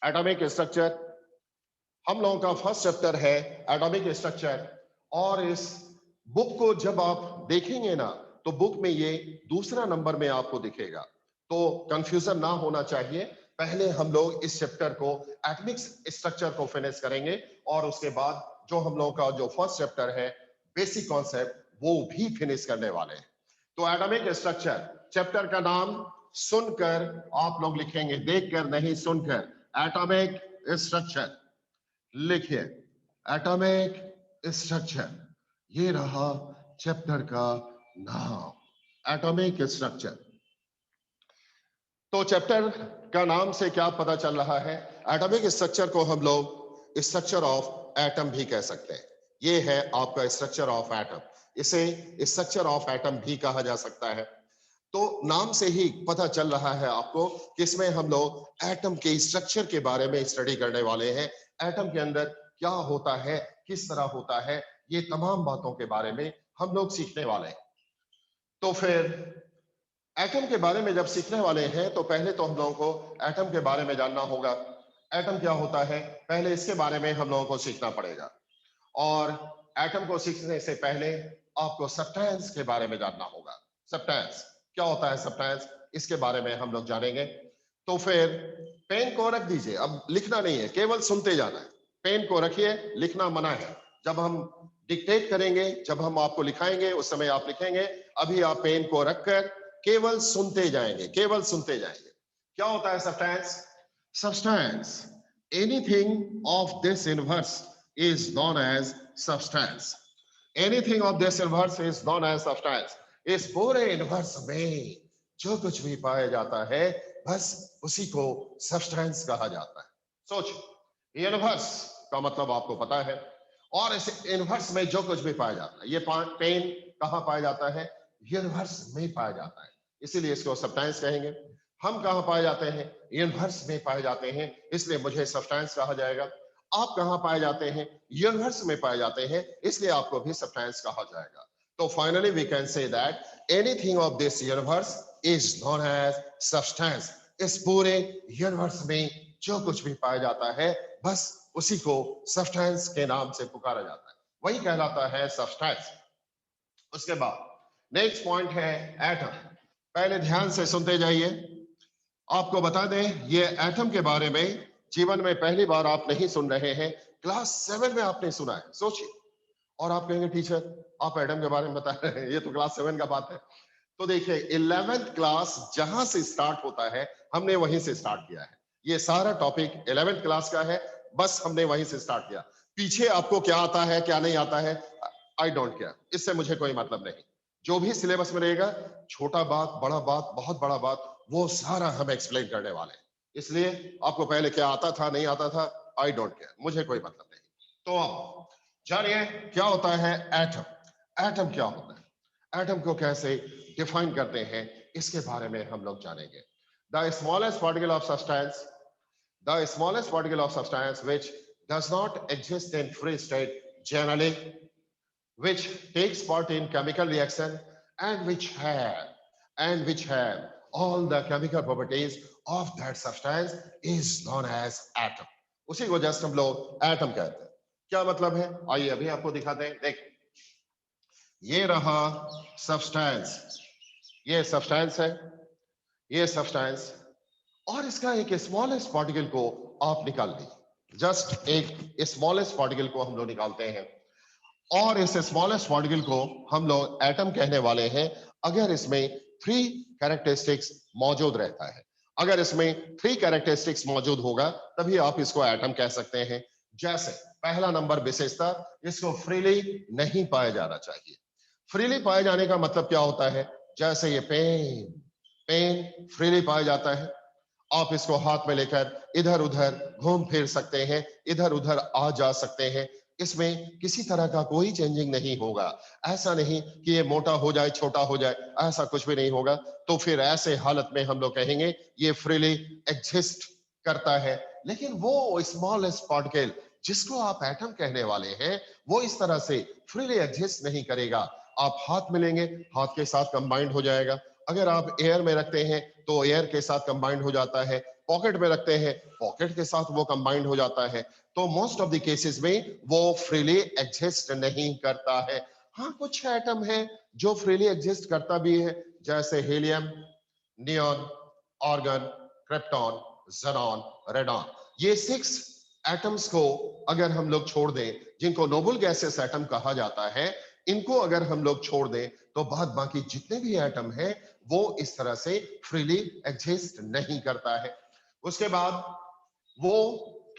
Atomic structure. हम लोगों का फर्स्ट चैप्टर है एटॉमिक स्ट्रक्चर। और इस बुक को जब आप देखेंगे ना, तो बुक में ये दूसरा नंबर में आपको दिखेगा, तो कंफ्यूजन ना होना चाहिए। पहले हम लोग इस चैप्टर को एटॉमिक स्ट्रक्चर को फिनिश करेंगे, और उसके बाद जो हम लोगों का जो फर्स्ट चैप्टर है बेसिक कॉन्सेप्ट, वो भी फिनिश करने वाले हैं। तो एटॉमिक स्ट्रक्चर चैप्टर का नाम सुनकर आप लोग लिखेंगे, देखकर नहीं, सुनकर। एटॉमिक स्ट्रक्चर लिखिए, एटॉमिक स्ट्रक्चर, ये रहा चैप्टर का नाम, एटॉमिक स्ट्रक्चर। तो चैप्टर का नाम से क्या पता चल रहा है? एटॉमिक स्ट्रक्चर को हम लोग स्ट्रक्चर ऑफ एटम भी कह सकते हैं। ये है आपका स्ट्रक्चर ऑफ एटम, इसे स्ट्रक्चर ऑफ एटम भी कहा जा सकता है। तो नाम से ही पता चल रहा है आपको कि इसमें हम लोग एटम के स्ट्रक्चर के बारे में स्टडी करने वाले हैं। एटम के अंदर क्या होता है, किस तरह होता है, ये तमाम बातों के बारे में हम लोग सीखने वाले हैं। तो फिर एटम के बारे में जब सीखने वाले हैं, तो पहले तो हम लोगों को एटम के बारे में जानना होगा। एटम क्या होता है, पहले इसके बारे में हम लोगों को सीखना पड़ेगा। और एटम को सीखने से पहले आपको सब्सटेंस के बारे में जानना होगा। सब्सटेंस क्या होता है, सब्सटेंस, इसके बारे में हम लोग जानेंगे। तो फिर पेन को रख दीजिए, अब लिखना नहीं है, केवल सुनते जाना है। पेन को रखिए, लिखना मना है। जब हम डिक्टेट करेंगे, जब हम आपको लिखाएंगे, उस समय आप लिखेंगे। अभी आप पेन को रखकर केवल सुनते जाएंगे, केवल सुनते जाएंगे। क्या होता है substance? Substance, anything of this universe is known as substance. Anything of this universe is known as substance. इस पूरे यूनिवर्स में जो कुछ भी पाया जाता है, बस उसी को सब्सटेंस कहा जाता है। सोचिए, यूनिवर्स का मतलब आपको पता है, और इस यूनिवर्स में जो कुछ भी पाया जाता है, ये पेन कहाँ पाया जाता है? यूनिवर्स में पाया जाता है, इसीलिए इसको सब्सटेंस कहेंगे। हम कहाँ पाए जाते हैं? यूनिवर्स में पाए जाते हैं, इसलिए मुझे सब्सटेंस कहा जाएगा। आप कहाँ पाए जाते हैं? यूनिवर्स में पाए जाते हैं, इसलिए आपको भी सब्सटेंस कहा जाएगा। तो finally we can say that anything of this universe is known as substance. इस पूरे यूनिवर्स में जो कुछ भी पाया जाता है, बस उसी को सब्सटेंस के नाम से पुकारा जाता है, वही कहलाता है सब्सटेंस। उसके बाद नेक्स्ट पॉइंट है एटम। पहले ध्यान से सुनते जाइए। आपको बता दें, ये एटम के बारे में जीवन में पहली बार आप नहीं सुन रहे हैं, क्लास 7 में आपने सुना है। सोचिए, और आप कहेंगे टीचर आप एटम के बारे में बता रहे हैं, ये तो क्लास 7 का बात है। तो देखिए, 11th क्लास जहां से स्टार्ट होता है, हमने वहीं से स्टार्ट किया है। ये सारा टॉपिक 11th क्लास का है, बस हमने वहीं से स्टार्ट किया। पीछे आपको क्या आता है, क्या नहीं आता है, आई डोंट केयर, इससे मुझे कोई मतलब नहीं। जो भी सिलेबस में रहेगा, छोटा बात, बड़ा बात, बहुत बड़ा बात, वो सारा हम एक्सप्लेन करने वाले हैं। इसलिए आपको पहले क्या आता था, नहीं आता था, आई डोंट केयर, मुझे कोई मतलब नहीं। तो अब जानिए क्या होता है एटम। एटम क्या होता है, एटम को कैसे डिफाइन करते हैं, इसके बारे में हम लोग जानेंगे। The smallest particle of substance, the smallest particle of substance which does not exist in free state generally, which takes part in chemical reaction, and which have all the chemical properties of that substance is known as atom. उसी को just हम लोग atom कहते हैं। क्या मतलब है, आइए अभी आपको दिखाते हैं। देख, ये रहा सब्सटेंस, ये सब्सटेंस है, ये सब्सटेंस, और इसका एक स्मॉलेस्ट पार्टिकल को आप निकाल लीजिए। जस्ट एक स्मॉलेस्ट पार्टिकल को हम लोग निकालते हैं, और इस स्मॉलेस्ट पार्टिकल को हम लोग एटम कहने वाले हैं अगर इसमें 3 कैरेक्टरिस्टिक्स मौजूद रहता है। अगर इसमें 3 कैरेक्टरिस्टिक्स मौजूद होगा, तभी आप इसको एटम कह सकते हैं। जैसे पहला नंबर विशेषता, इसको फ्रीली नहीं पाया जाना चाहिए। फ्रीली पाए जाने का मतलब क्या होता है? जैसे ये पेन, पेन फ्रीली पाया जाता है, आप इसको हाथ में लेकर इधर उधर घूम फिर सकते हैं, इधर उधर आ जा सकते हैं, इसमें किसी तरह का कोई चेंजिंग नहीं होगा। ऐसा नहीं कि ये मोटा हो जाए, छोटा हो जाए, ऐसा कुछ भी नहीं होगा। तो फिर ऐसे हालत में हम लोग कहेंगे ये फ्रीली एग्जिस्ट करता है। लेकिन वो स्मॉलेस्ट पार्टिकल जिसको आप एटम कहने वाले हैं, वो इस तरह से फ्रीली एग्जिस्ट नहीं करेगा। आप हाथ में लेंगे, हाथ के साथ कंबाइंड हो जाएगा। अगर आप एयर में रखते हैं, तो एयर के साथ कंबाइंड हो जाता है। पॉकेट में रखते हैं, पॉकेट के साथ वो कंबाइंड हो जाता है। तो मोस्ट ऑफ द केसेस में वो फ्रीली एग्जिस्ट नहीं करता है। हाँ, कुछ एटम है जो फ्रीली एग्जिस्ट करता भी है, जैसे helium, neon, organ, krypton, xenon, radon. ये 6 एटम्स को अगर हम लोग छोड़ दें, जिनको नोबल गैसेस एटम कहा जाता है, इनको अगर हम लोग छोड़ दें तो बाद बाकी जितने भी एटम हैं वो इस तरह से फ्रीली एग्जिस्ट नहीं करता है। उसके बाद वो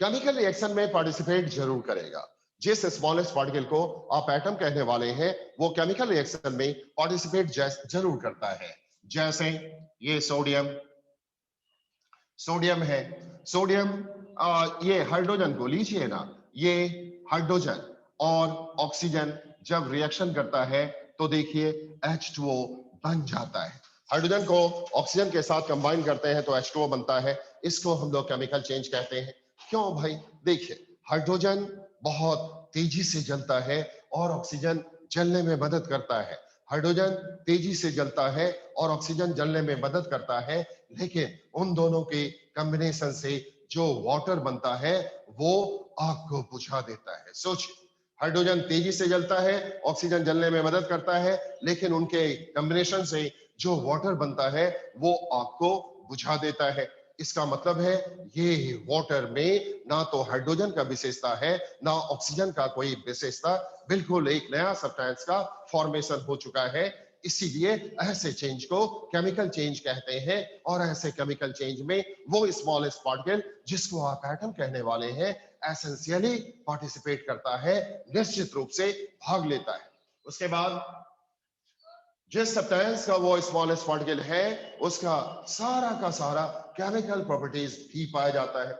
केमिकल रिएक्शन में पार्टिसिपेट जरूर करेगा। जिस स्मॉलेस्ट पार्टिकल को आप एटम कहने वाले हैं वो केमिकल रिएक्शन में पार्टिसिपेट जरूर करता है। जैसे ये सोडियम, सोडियम है, सोडियम ये हाइड्रोजन को लीजिए ना, ये हाइड्रोजन और ऑक्सीजन जब रिएक्शन करता है तो देखिए H2O बन जाता है। हाइड्रोजन को ऑक्सीजन के साथ कंबाइन करते हैं तो H2O बनता है। इसको हम लोग केमिकल चेंज कहते हैं। क्यों भाई? देखिए, हाइड्रोजन बहुत तेजी से जलता है और ऑक्सीजन जलने में मदद करता है। हाइड्रोजन तेजी से जलता है और ऑक्सीजन जलने में मदद करता है, लेकिन उन दोनों के कॉम्बिनेशन से जो वाटर बनता है वो आग को बुझा देता है। सोचिए, हाइड्रोजन तेजी से जलता है, ऑक्सीजन जलने में मदद करता है, लेकिन उनके कॉम्बिनेशन से जो वाटर बनता है वो आग को बुझा देता है। इसका मतलब है ये वाटर में ना तो हाइड्रोजन का विशेषता है ना ऑक्सीजन का कोई विशेषता, बिल्कुल एक नया सब्सटेंस का फॉर्मेशन हो चुका है। इसीलिए ऐसे चेंज को केमिकल चेंज कहते हैं और ऐसे केमिकल चेंज में वो स्मॉलेस्ट पार्टिकल जिसको आप एटम कहने वाले हैं एसेंशियली पार्टिसिपेट करता है, निश्चित रूप से भाग लेता है। उसके बाद जिस सब्सटेंस का वो स्मॉलेस्ट पार्टिकल है उसका सारा का सारा केमिकल प्रॉपर्टीज भी पाया जाता है।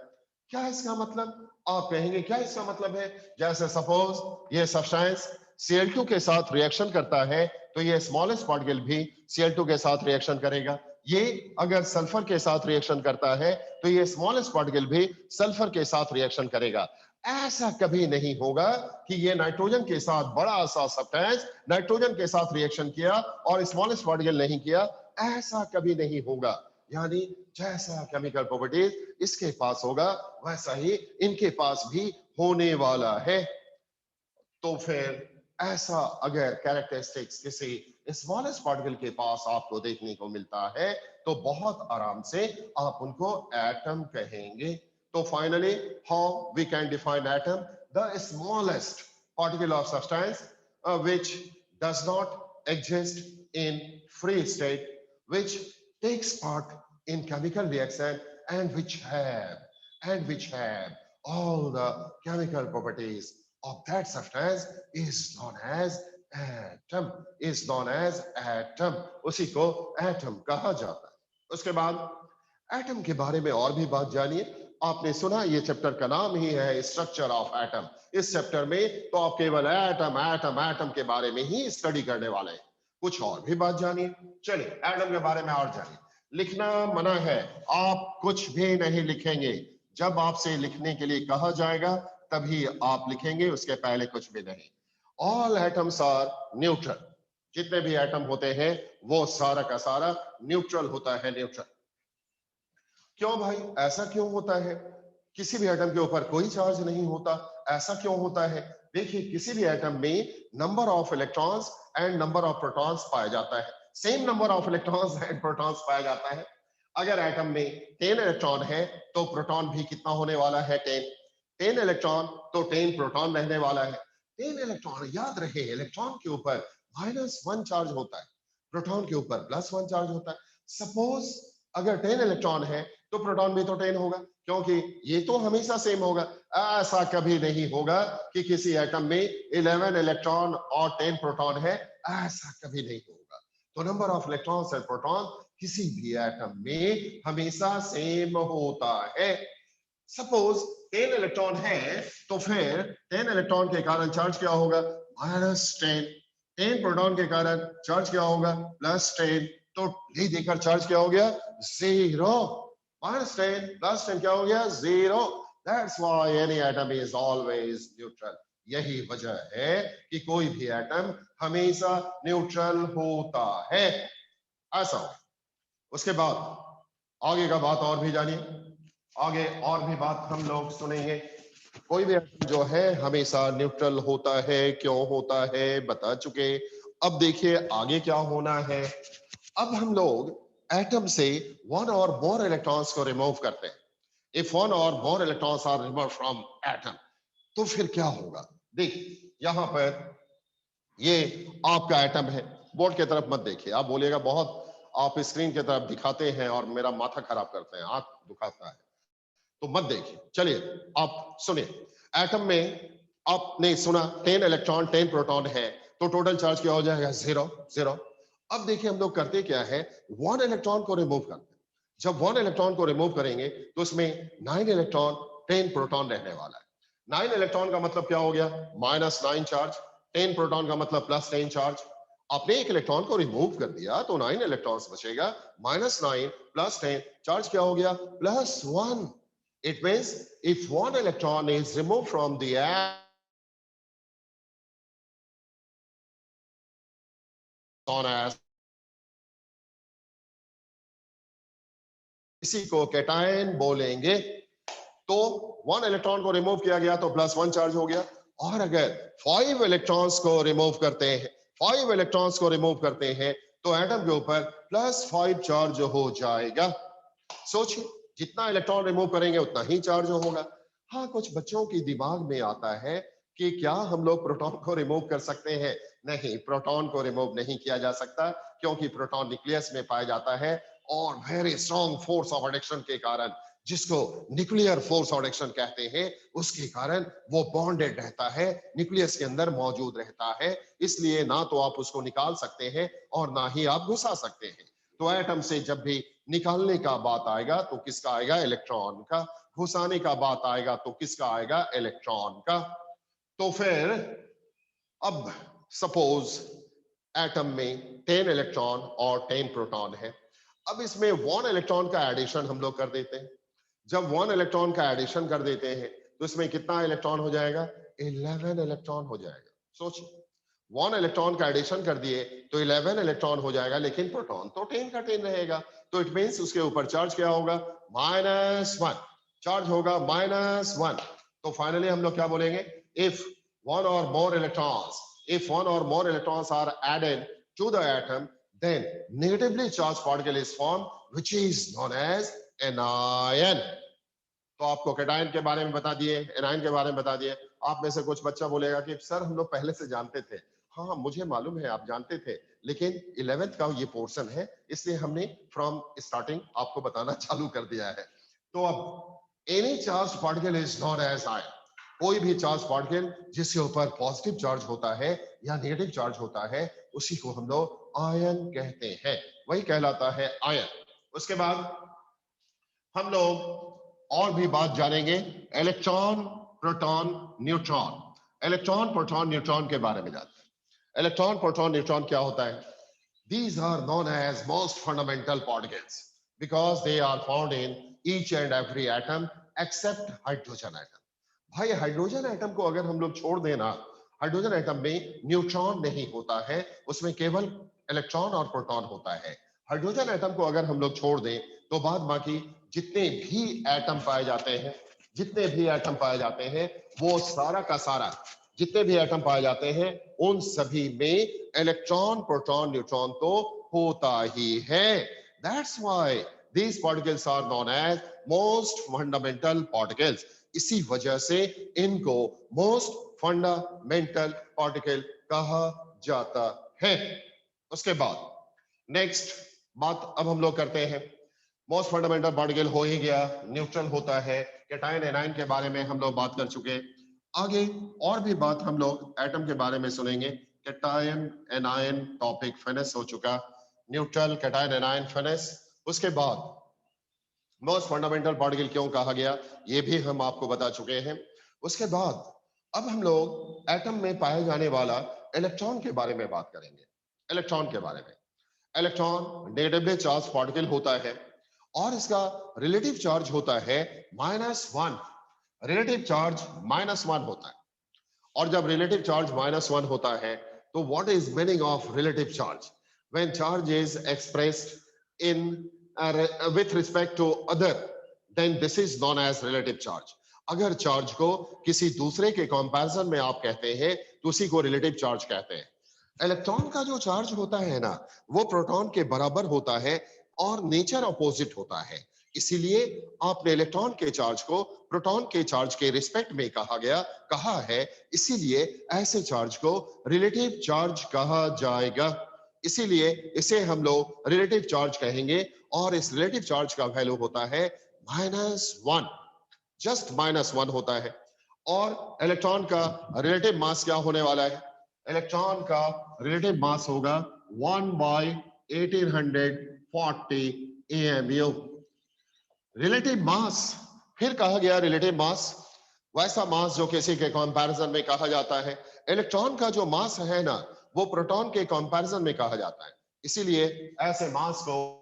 क्या इसका मतलब? आप कहेंगे क्या इसका मतलब है? जैसे सपोज ये सब्सटेंस Cl2 के साथ रिएक्शन करता है तो ये स्मॉलेस्ट पार्टिकल भी Cl2 के साथ रिएक्शन करेगा। ये अगर सल्फर के साथ रिएक्शन करता है तो ये स्मॉलेस्ट पार्टिकल भी सल्फर के साथ रिएक्शन करेगा। ऐसा कभी नहीं होगा कि ये नाइट्रोजन के साथ बड़ा सा सब्सटेंस नाइट्रोजन के साथ रिएक्शन किया और स्मॉलेस्ट पार्टिकल नहीं किया। ऐसा कभी नहीं होगा। यानी जैसा केमिकल प्रॉपर्टीज इसके पास होगा वैसा ही इनके पास भी होने वाला है। तो फिर ऐसा अगर कैरेक्टरिस्टिक्स किसी स्मॉलेस्ट पार्टिकल के पास आपको देखने को मिलता है तो बहुत आराम से आप उनको एटम कहेंगे। तो finally how we can define atom? The smallest particle of substance which does not exist in free state, which takes part in chemical reaction and which have all the chemical properties of that substance is known as atom, is known as atom। उसी को atom कहा जाता है। उसके बाद atom के बारे में और भी बात जानिए। आपने सुना ये चैप्टर का नाम ही है स्ट्रक्चर ऑफ एटम। इस चैप्टर में तो आप केवल एटम एटम एटम के बारे में ही स्टडी करने वाले हैं। कुछ और भी बात जानिए। चलिए एटम के बारे में और जानिए। लिखना मना है, आप कुछ भी नहीं लिखेंगे। जब आपसे लिखने के लिए कहा जाएगा तभी आप लिखेंगे, उसके पहले कुछ भी नहीं। All atoms are neutral. जितने भी एटम होते हैं वो सारा का सारा न्यूट्रल होता है, न्यूट्रल। क्यों भाई, ऐसा क्यों होता है? किसी भी एटम के ऊपर कोई चार्ज नहीं होता, ऐसा क्यों होता है? देखिए, किसी भी एटम में number of electrons and number of protons पाया जाता है। Same number of electrons and protons पाया जाता है। अगर एटम में 10 इलेक्ट्रॉन है तो प्रोटॉन भी कितना होने वाला है? 10। 10 इलेक्ट्रॉन तो 10 प्रोटॉन रहने वाला है। 10 इलेक्ट्रॉन, याद रहे, इलेक्ट्रॉन के ऊपर -1 चार्ज होता है, प्रोटॉन के ऊपर +1 चार्ज होता है। सपोज अगर 10 इलेक्ट्रॉन है तो प्रोटॉन भी तो 10 होगा, क्योंकि ये तो हमेशा सेम होगा। ऐसा कभी नहीं होगा कि किसी एटम में 11 इलेक्ट्रॉन और 10 प्रोटॉन है, ऐसा कभी नहीं होगा। तो number of electrons and proton किसी भी एटम में हमेशा सेम होता है। सपोज 10 इलेक्ट्रॉन है तो फिर 10 इलेक्ट्रॉन के कारण चार्ज क्या होगा? -10। 10 प्रोटॉन के कारण चार्ज क्या होगा? +10। तो ये देखकर चार्ज क्या हो गया? 0। -10 +10 क्या हो गया? 0। That's why any atom is always neutral। यही वजह है कि कोई भी एटम हमेशा न्यूट्रल होता है। ऐसा हो। उसके बाद आगे का बात और भी जानिए। आगे और भी बात हम लोग सुनेंगे। कोई भी एटम जो है हमेशा न्यूट्रल होता है, क्यों होता है बता चुके। अब देखिए आगे क्या होना है। अब हम लोग एटम से वन और मोर इलेक्ट्रॉन्स को रिमूव करते हैं। If one or more electrons are removed from atom, तो फिर क्या होगा। देख यहां पर ये आपका एटम है। बोर्ड की तरफ मत देखिए, आप बोलिएगा बहुत आप स्क्रीन की तरफ दिखाते हैं और मेरा माथा खराब करते हैं, आंख दुखाता है, तो मत देखिए। चलिए आप सुनिए। एटम में आपने सुना 10 इलेक्ट्रॉन 10 प्रोटॉन है, तो टोटल चार्ज क्या हो जाएगा, 0 0। अब देखिए हम लोग करते क्या है, वन इलेक्ट्रॉन को रिमूव करते हैं। जब वन इलेक्ट्रॉन को रिमूव करेंगे तो उसमें 9 इलेक्ट्रॉन 10 प्रोटॉन रहने वाला है। 9 इलेक्ट्रॉन का मतलब क्या हो गया, -9 चार्ज। 10 प्रोटॉन का मतलब +10 चार्ज। आपने एक इलेक्ट्रॉन को रिमूव कर दिया तो 9 इलेक्ट्रॉन्स बचेगा। -9 +10 चार्ज क्या हो गया, +1। It means if one electron is removed from the atom as, इसी को कैटायन बोलेंगे। तो वन इलेक्ट्रॉन को रिमूव किया गया तो +1 चार्ज हो गया। और अगर 5 इलेक्ट्रॉन्स को रिमूव करते हैं, 5 इलेक्ट्रॉन्स को रिमूव करते हैं तो एटम के ऊपर +5 चार्ज हो जाएगा। सोचिए जितना इलेक्ट्रॉन रिमूव करेंगे उतना ही चार्ज होगा। हाँ, कुछ बच्चों के दिमाग में आता है कि क्या हम लोग प्रोटॉन को रिमूव कर सकते हैं। नहीं, प्रोटॉन को रिमूव नहीं किया जा सकता, क्योंकि प्रोटॉन न्यूक्लियस में पाया जाता है और very strong force of attraction के कारण, जिसको न्यूक्लियर फोर्स ऑफ अट्रैक्शन कहते हैं, उसके कारण वो बॉन्डेड रहता है, न्यूक्लियस के अंदर मौजूद रहता है। इसलिए ना तो आप उसको निकाल सकते हैं और ना ही आप घुसा सकते हैं। तो एटम से जब भी निकालने का बात आएगा तो किसका आएगा, इलेक्ट्रॉन का। घुसाने का बात आएगा तो किसका आएगा, इलेक्ट्रॉन का। तो फिर अब सपोज एटम में 10 इलेक्ट्रॉन और 10 प्रोटॉन है। अब इसमें 1 इलेक्ट्रॉन का एडिशन हम लोग कर देते हैं। जब 1 इलेक्ट्रॉन का एडिशन कर देते हैं तो इसमें कितना इलेक्ट्रॉन हो जाएगा, 11 इलेक्ट्रॉन हो जाएगा। सोचिए 1 इलेक्ट्रॉन का एडिशन कर दिए तो 11 इलेक्ट्रॉन हो जाएगा, लेकिन प्रोटॉन तो 10 का 10 रहेगा। तो इट मींस उसके ऊपर चार्ज क्या होगा, -1 चार्ज होगा, -1। तो फाइनली हम लोग क्या बोलेंगे, if one or more electrons if one or more electrons are added to the atom, then negatively charged particle is formed which is known as anion। तो आपको कैटायन के बारे में बता दिए, एनायन के बारे में बता दिए। आप में से कुछ बच्चा बोलेगा कि सर हम लोग पहले से जानते थे। हाँ, मुझे मालूम है आप जानते थे, लेकिन 11th का ये पोर्शन है, इसलिए हमने फ्रॉम स्टार्टिंग आपको बताना चालू कर दिया है। तो अब any charge particle is known as ion. कोई भी चार्ज पार्टिकल जिसके ऊपर पॉजिटिव चार्ज होता है या नेगेटिव चार्ज होता है, उसी को हम लोग आयन कहते हैं, वही कहलाता है आयन। उसके बाद हम लोग और भी बात जानेंगे, electron proton neutron. Electron proton neutron के बारे में जानते हैं। इलेक्ट्रॉन प्रोटॉन न्यूट्रॉन क्या होता है। These are known as most fundamental particles because they are found in each and every atom except hydrogen atom। भाई हाइड्रोजन एटम को अगर हम लोग छोड़ देना, हाइड्रोजन एटम में न्यूट्रॉन नहीं होता है, उसमें केवल इलेक्ट्रॉन और प्रोटॉन होता है। हाइड्रोजन एटम को अगर हम लोग छोड़ दें तो बाद बाकी जितने भी एटम पाए जाते हैं, जितने भी एटम पाए जाते हैं, वो सारा का सारा जितने भी एटम पाए जाते हैं उन सभी में इलेक्ट्रॉन प्रोटॉन न्यूट्रॉन तो होता ही है। That's why these particles are known as most fundamental particles। इसी वजह से इनको मोस्ट फंडामेंटल पार्टिकल कहा जाता है। उसके बाद नेक्स्ट बात अब हम लोग करते हैं, मोस्ट फंडामेंटल पार्टिकल हो ही गया, न्यूट्रल होता है। कैटायन एनायन के बारे में हम लोग बात कर चुके। आगे और भी बात हम लोग एटम के बारे में सुनेंगे। कैटायन एनायन टॉपिक फिनिश हो चुका, न्यूट्रल कैटायन एनायन फिनिश। उसके बाद मोस्ट फंडामेंटल पार्टिकल क्यों कहा गया ये भी हम आपको बता चुके हैं। उसके बाद अब हम लोग एटम में पाए जाने वाला इलेक्ट्रॉन के बारे में बात करेंगे। इलेक्ट्रॉन के बारे में, इलेक्ट्रॉन नेगेटिवली चार्ज पार्टिकल होता है और इसका रिलेटिव चार्ज होता है -1। रिलेटिव चार्ज -1 होता है। और जब रिलेटिव चार्ज -1 होता है तो what is meaning of relative charge, when charge is expressed in with respect to other, then this is known as relative charge. अगर चार्ज को किसी दूसरे के कंपैरिजन में आप कहते हैं तो उसी को रिलेटिव चार्ज कहते हैं। इलेक्ट्रॉन का जो चार्ज होता है ना, वो प्रोटॉन के बराबर होता है और नेचर अपोजिट होता है। इसीलिए आपने इलेक्ट्रॉन के चार्ज को प्रोटॉन के चार्ज के रिस्पेक्ट में कहा है, इसीलिए ऐसे चार्ज को रिलेटिव चार्ज कहा जाएगा। इसीलिए इसे हम लोग रिलेटिव चार्ज कहेंगे और इस रिलेटिव चार्ज का वैल्यू होता है -1, जस्ट -1 होता है। और इलेक्ट्रॉन का रिलेटिव मास क्या होने वाला है? इलेक्ट्रॉन का रिलेटिव मास होगा 1/1840 AMU। रिलेटिव मास, फिर कहा गया रिलेटिव मास वैसा मास जो किसी के कंपैरिजन में कहा जाता है। इलेक्ट्रॉन का जो मास है ना, वो प्रोटॉन के कंपैरिजन में कहा जाता है। इसीलिए ऐसे मास को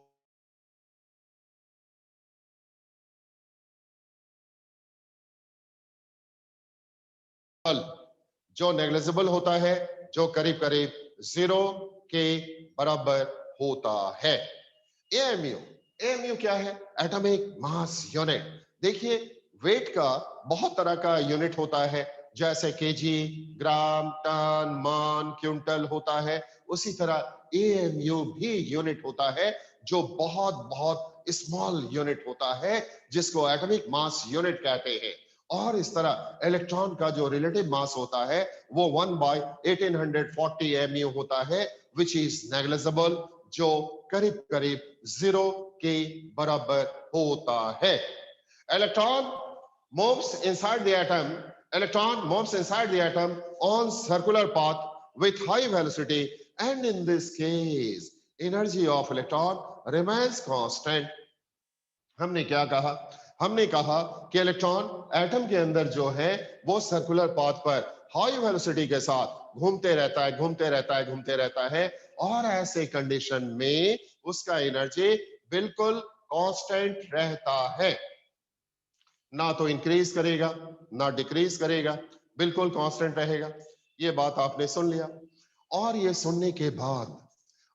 जो नेग्लिजिबल होता है, जो करीब करीब 0 के बराबर होता है। एएमयू, एएमयू क्या है? Atomic mass unit. देखिए, वेट का बहुत तरह का यूनिट होता है, जैसे केजी, ग्राम, टन, मान, क्विंटल होता है। उसी तरह एएमयू भी यूनिट होता है जो बहुत बहुत स्मॉल यूनिट होता है, जिसको एटॉमिक मास यूनिट कहते हैं। और इस तरह इलेक्ट्रॉन का जो रिलेटिव मास होता है वो 1/1840 MU होता है, विच इज नेग्लिजिबल, जो करीब करीब 0 के बराबर होता है। Electron moves inside the atom, electron moves inside the atom on circular path with high velocity, and in this case energy of electron remains constant. हमने क्या कहा? हमने कहा कि इलेक्ट्रॉन एटम के अंदर जो है वो सर्कुलर पाथ पर हाई वेलोसिटी के साथ घूमते रहता है, घूमते रहता है, घूमते रहता है, और ऐसे कंडीशन में उसका एनर्जी बिल्कुल कांस्टेंट रहता है, ना तो इंक्रीज करेगा ना डिक्रीज करेगा, बिल्कुल कांस्टेंट रहेगा। ये बात आपने सुन लिया। और ये सुनने के बाद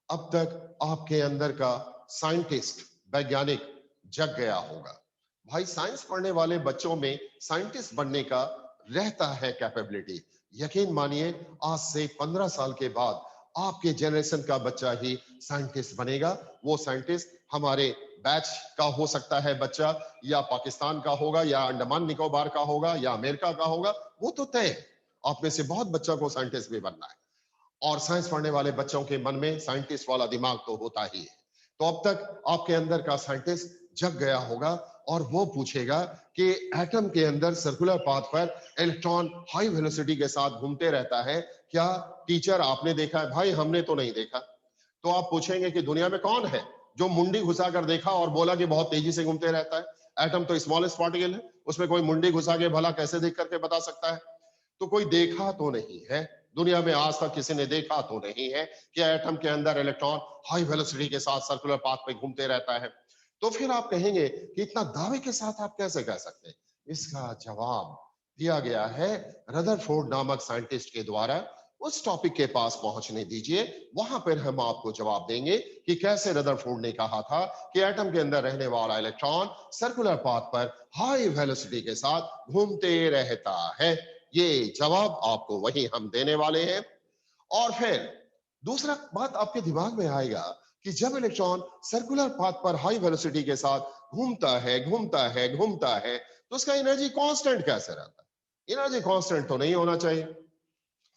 अब तक आपके अंदर का साइंटिस्ट, वैज्ञानिक जग गया होगा। भाई, साइंस पढ़ने वाले बच्चों में साइंटिस्ट बनने का रहता है कैपेबिलिटी। यकीन मानिए, आज से 15 साल के बाद आपके जनरेशन का बच्चा ही साइंटिस्ट बनेगा। वो साइंटिस्ट हमारे बैच का हो सकता है बच्चा, या पाकिस्तान का होगा, या अंडमान निकोबार का होगा, या अमेरिका का होगा, वो तो तय है। आप में से बहुत बच्चा को साइंटिस्ट भी बनना है, और साइंस पढ़ने वाले बच्चों के मन में साइंटिस्ट वाला दिमाग तो होता ही है। तो अब तक आपके अंदर का साइंटिस्ट जग गया होगा और वो पूछेगा कि एटम के अंदर सर्कुलर पाथ पर इलेक्ट्रॉन हाई वेलोसिटी के साथ घूमते रहता है, क्या टीचर आपने देखा है? भाई, हमने तो नहीं देखा। तो आप पूछेंगे कि दुनिया में कौन है जो मुंडी घुसा कर देखा और बोला कि बहुत तेजी से घूमते रहता है? एटम तो स्मॉलेस्ट पार्टिकल है, उसमें कोई मुंडी घुसा के भला कैसे देख करके बता सकता है? तो कोई देखा तो नहीं है, दुनिया में आज तक किसी ने देखा तो नहीं है कि एटम के अंदर इलेक्ट्रॉन हाई वेलोसिटी के साथ सर्कुलर पाथ पे घूमते रहता है। तो फिर आप कहेंगे कि इतना दावे के साथ आप कैसे कह सकते हैं? इसका जवाब दिया गया है रदरफोर्ड नामक साइंटिस्ट के द्वारा। उस टॉपिक के पास पहुंचने दीजिए, वहां पर हम आपको जवाब देंगे कि कैसे रदरफोर्ड ने कहा था कि एटम के अंदर रहने वाला इलेक्ट्रॉन सर्कुलर पाथ पर हाई वेलोसिटी के साथ घूमते रहता है। ये जवाब आपको वही हम देने वाले हैं। और फिर दूसरा बात आपके दिमाग में आएगा कि जब इलेक्ट्रॉन सर्कुलर पाथ पर हाई वेलोसिटी के साथ घूमता है, घूमता है, घूमता है, तो उसका एनर्जी कांस्टेंट कैसे रहता है? एनर्जी कांस्टेंट तो नहीं होना चाहिए।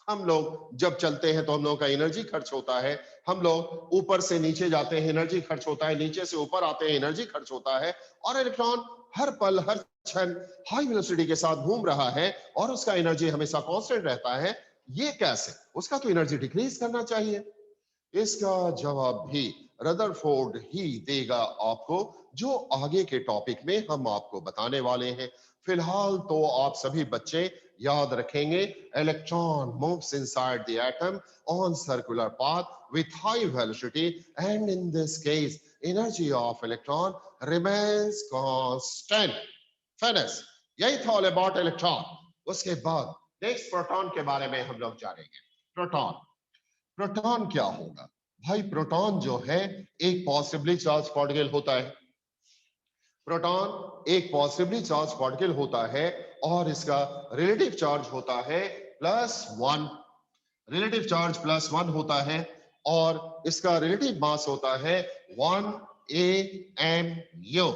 हम लोग जब चलते हैं तो हम लोगों का एनर्जी खर्च होता है, हम लोग ऊपर से नीचे जाते हैं, एनर्जी खर्च होता है, नीचे से ऊपर आते हैं, एनर्जी खर्च होता है, और इलेक्ट्रॉन हर पल हर क्षण हाई वेलोसिटी के साथ घूम रहा है और उसका एनर्जी हमेशा कांस्टेंट रहता है। ये कैसे? उसका तो एनर्जी डिक्रीज करना चाहिए। इसका जवाब भी रदरफोर्ड ही देगा आपको, जो आगे के टॉपिक में हम आपको बताने वाले हैं। फिलहाल तो आप सभी बच्चे याद रखेंगे, electron moves inside the atom on circular path with high velocity, and in this case energy of electron remains constant. Finis. यही था all about electron। उसके बाद नेक्स्ट प्रोटॉन के बारे में हम लोग जानेंगे। प्रोटॉन, प्रोटॉन क्या होगा? भाई, प्रोटॉन जो है एक पॉजिटिवली चार्ज पार्टिकल होता है। प्रोटॉन एक पॉजिटिवली चार्ज पार्टिकल होता है और इसका रिलेटिव चार्ज होता है +1, रिलेटिव चार्ज +1 होता है और इसका रिलेटिव मास होता है 1 AMU।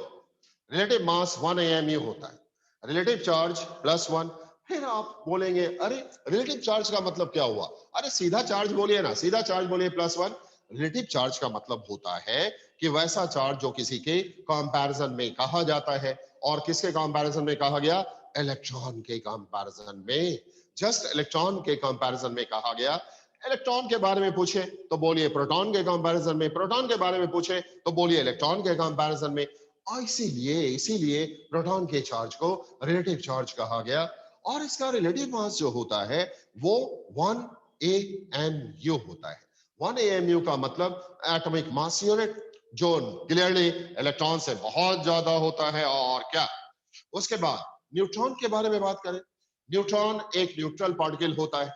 रिलेटिव मास 1 AMU होता है, रिलेटिव चार्ज +1। फिर आप बोलेंगे अरे रिलेटिव चार्ज का मतलब क्या हुआ? अरे सीधा चार्ज बोलिए ना, सीधा चार्ज बोलिए +1। रिलेटिव चार्ज का मतलब होता है कि वैसा चार्ज जो किसी के कंपैरिजन में कहा जाता है। और किसके कंपैरिजन में कहा गया? इलेक्ट्रॉन के कंपैरिजन में, जस्ट इलेक्ट्रॉन के कंपैरिजन में कहा गया। इलेक्ट्रॉन के बारे में पूछे तो बोलिए प्रोटॉन के कंपैरिजन में, प्रोटॉन के बारे में पूछे तो बोलिए इलेक्ट्रॉन के कंपैरिजन में। और इसीलिए इसीलिए प्रोटॉन के चार्ज को रिलेटिव चार्ज कहा गया। और इसका रिलेटिव मास जो होता है वो 1 AMU होता है। 1 AMU का मतलब एटॉमिक मास यूनिट, जो क्लियरली इलेक्ट्रॉन से बहुत ज्यादा होता है। और क्या, उसके बाद न्यूट्रॉन के बारे में बात करें। न्यूट्रॉन एक न्यूट्रल पार्टिकल होता है,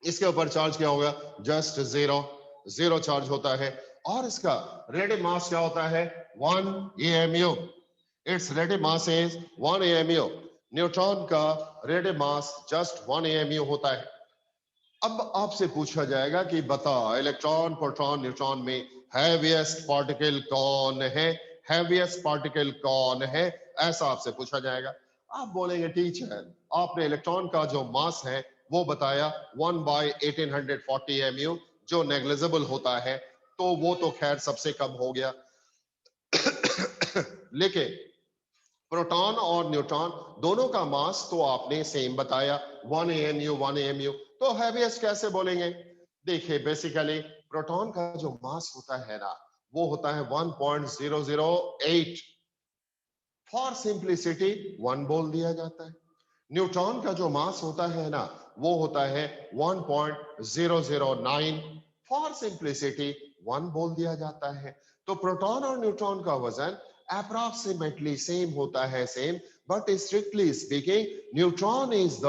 इसके ऊपर चार्ज क्या होगा? जस्ट जीरो, जीरो चार्ज होता है। और इसका रिलेटिव मास क्या होता है? 1 AMU। It's relative mass is 1 AMU। Neutron का रिलेटिव मास जस्ट 1 AMU होता है। अब आपसे पूछा जाएगा कि बता इलेक्ट्रॉन, प्रोटॉन, न्यूट्रॉन में हैवीएस्ट पार्टिकल कौन है? हैवीएस्ट पार्टिकल कौन है, ऐसा आपसे पूछा जाएगा। आप बोलेंगे टीचर आपने इलेक्ट्रॉन का जो मास है वो बताया 1/1840 MU, जो नेग्लिजिबल होता है, तो वो तो खैर सबसे कम हो गया। लेकिन प्रोटॉन और न्यूट्रॉन दोनों का मास तो आपने सेम बताया, 1 AMU 1 AMU। तो हैवीएस्ट कैसे बोलेंगे? देखिए बेसिकली प्रोटॉन का जो मास होता है ना वो होता है 1.008। फॉर सिंप्लिसिटी 1 बोल दिया जाता है। न्यूट्रॉन का जो मास होता है ना वो होता है 1.009। फॉर सिंप्लिसिटी 1 बोल दिया जाता है। तो प्रोटॉन और न्यूट्रॉन का वजन अप्रॉक्सीमेटली सेम होता है, same, but strictly speaking neutron is the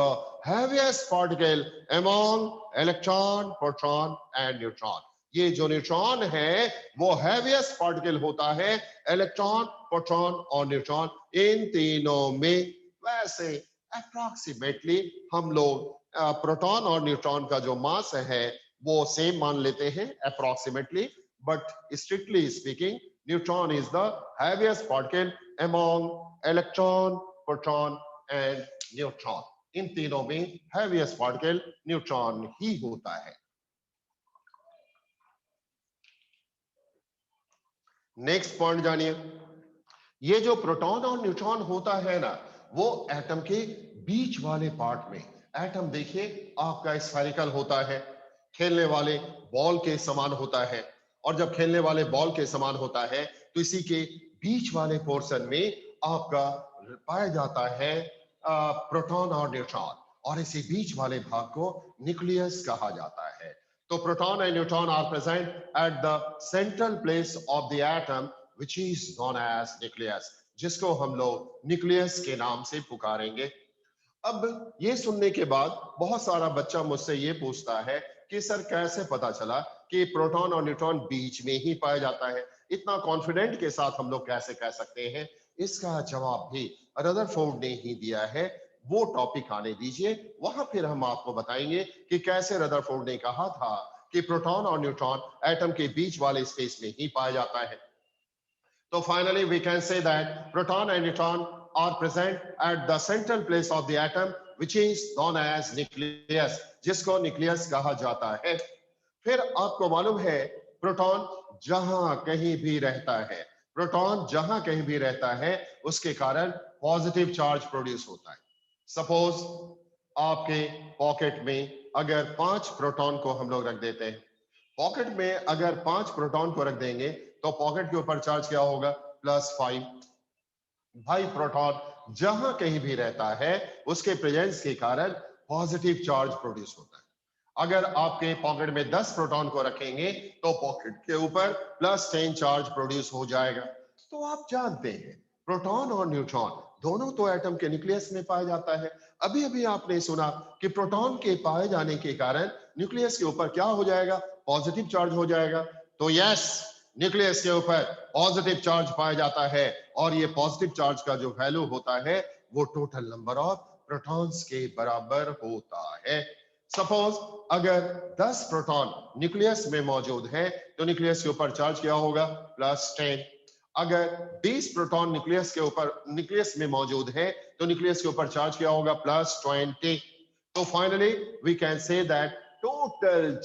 heaviest particle among electron, proton and neutron. ये जो न्यूट्रॉन है वो हैवीएस्ट पार्टिकल होता है इलेक्ट्रॉन, प्रोटॉन और न्यूट्रॉन इन तीनों में। वैसे अप्रॉक्सीमेटली हम लोग प्रोटॉन और न्यूट्रॉन का जो मास है वो सेम मान लेते हैं approximately, but strictly speaking neutron is the heaviest particle among electron, proton and neutron. इन तीनों में हैवीएस्ट पार्टिकल न्यूट्रॉन ही होता है। नेक्स्ट पॉइंट जानिए। ये जो प्रोटॉन और न्यूट्रॉन होता है ना वो एटम के बीच वाले पार्ट में, एटम देखिए आपका स्फेरिकल होता है, खेलने वाले बॉल के समान होता है। और जब खेलने वाले बॉल के समान होता है तो इसी के बीच वाले पोर्शन में आपका पाया जाता है प्रोटॉन और न्यूट्रॉन। और इसी बीच वाले भाग को न्यूक्लियस कहा जाता है। तो proton and neutron are present at the central place of the atom which is known as nucleus, जिसको हम लोग न्यूक्लियस के नाम से पुकारेंगे। अब ये सुनने के बाद बहुत सारा बच्चा मुझसे ये पूछता है कि सर कैसे पता चला कि प्रोटॉन और न्यूट्रॉन बीच में ही पाया जाता है? इतना कॉन्फिडेंट के साथ हम लोग कैसे कह सकते हैं? इसका जवाब भी रदरफोर्ड ने ही दिया है। वो टॉपिक आने दीजिए, वहां फिर हम आपको बताएंगे कि कैसे रदरफोर्ड ने कहा था कि प्रोटॉन और न्यूट्रॉन एटम के बीच वाले स्पेस में ही पाया जाता है। So finally, we can say that proton and neutron are present at the central place of the atom, which is known as nucleus, जिसको न्यूक्लियस कहा जाता है। फिर आपको मालूम है प्रोटॉन जहां कहीं भी रहता है, प्रोटॉन जहां कहीं भी रहता है उसके कारण पॉजिटिव चार्ज प्रोड्यूस होता है। सपोज आपके पॉकेट में अगर 5 प्रोटॉन को हम लोग रख देते हैं, पॉकेट में अगर 5 प्रोटॉन को रख देंगे तो पॉकेट के ऊपर चार्ज क्या होगा? +5। भाई प्रोटॉन जहां कहीं भी रहता है उसके प्रेजेंस के कारण पॉजिटिव चार्ज प्रोड्यूस होता है। अगर आपके पॉकेट में 10 प्रोटॉन को रखेंगे तो पॉकेट के ऊपर +10 चार्ज प्रोड्यूस हो जाएगा। तो आप जानते हैं प्रोटॉन और न्यूट्रॉन दोनों तो एटम के न्यूक्लियस में पाया जाता है। अभी अभी आपने सुना कि प्रोटॉन के पाए जाने के कारण न्यूक्लियस के ऊपर क्या हो जाएगा? पॉजिटिव चार्ज हो जाएगा। तो यस, न्यूक्लियस के ऊपर पॉजिटिव चार्ज पाया जाता है और ये पॉजिटिव चार्ज का जो वैल्यू होता है वो टोटल नंबर ऑफ प्रोटॉन्स के बराबर होता है। सपोज अगर 10 प्रोटॉन न्यूक्लियस में मौजूद है तो न्यूक्लियस के ऊपर चार्ज क्या होगा? +10। अगर 20 प्रोटॉन न्यूक्लियस में मौजूद है तो न्यूक्लियस के ऊपर चार्ज क्या होगा? +20। तो finally we can say that total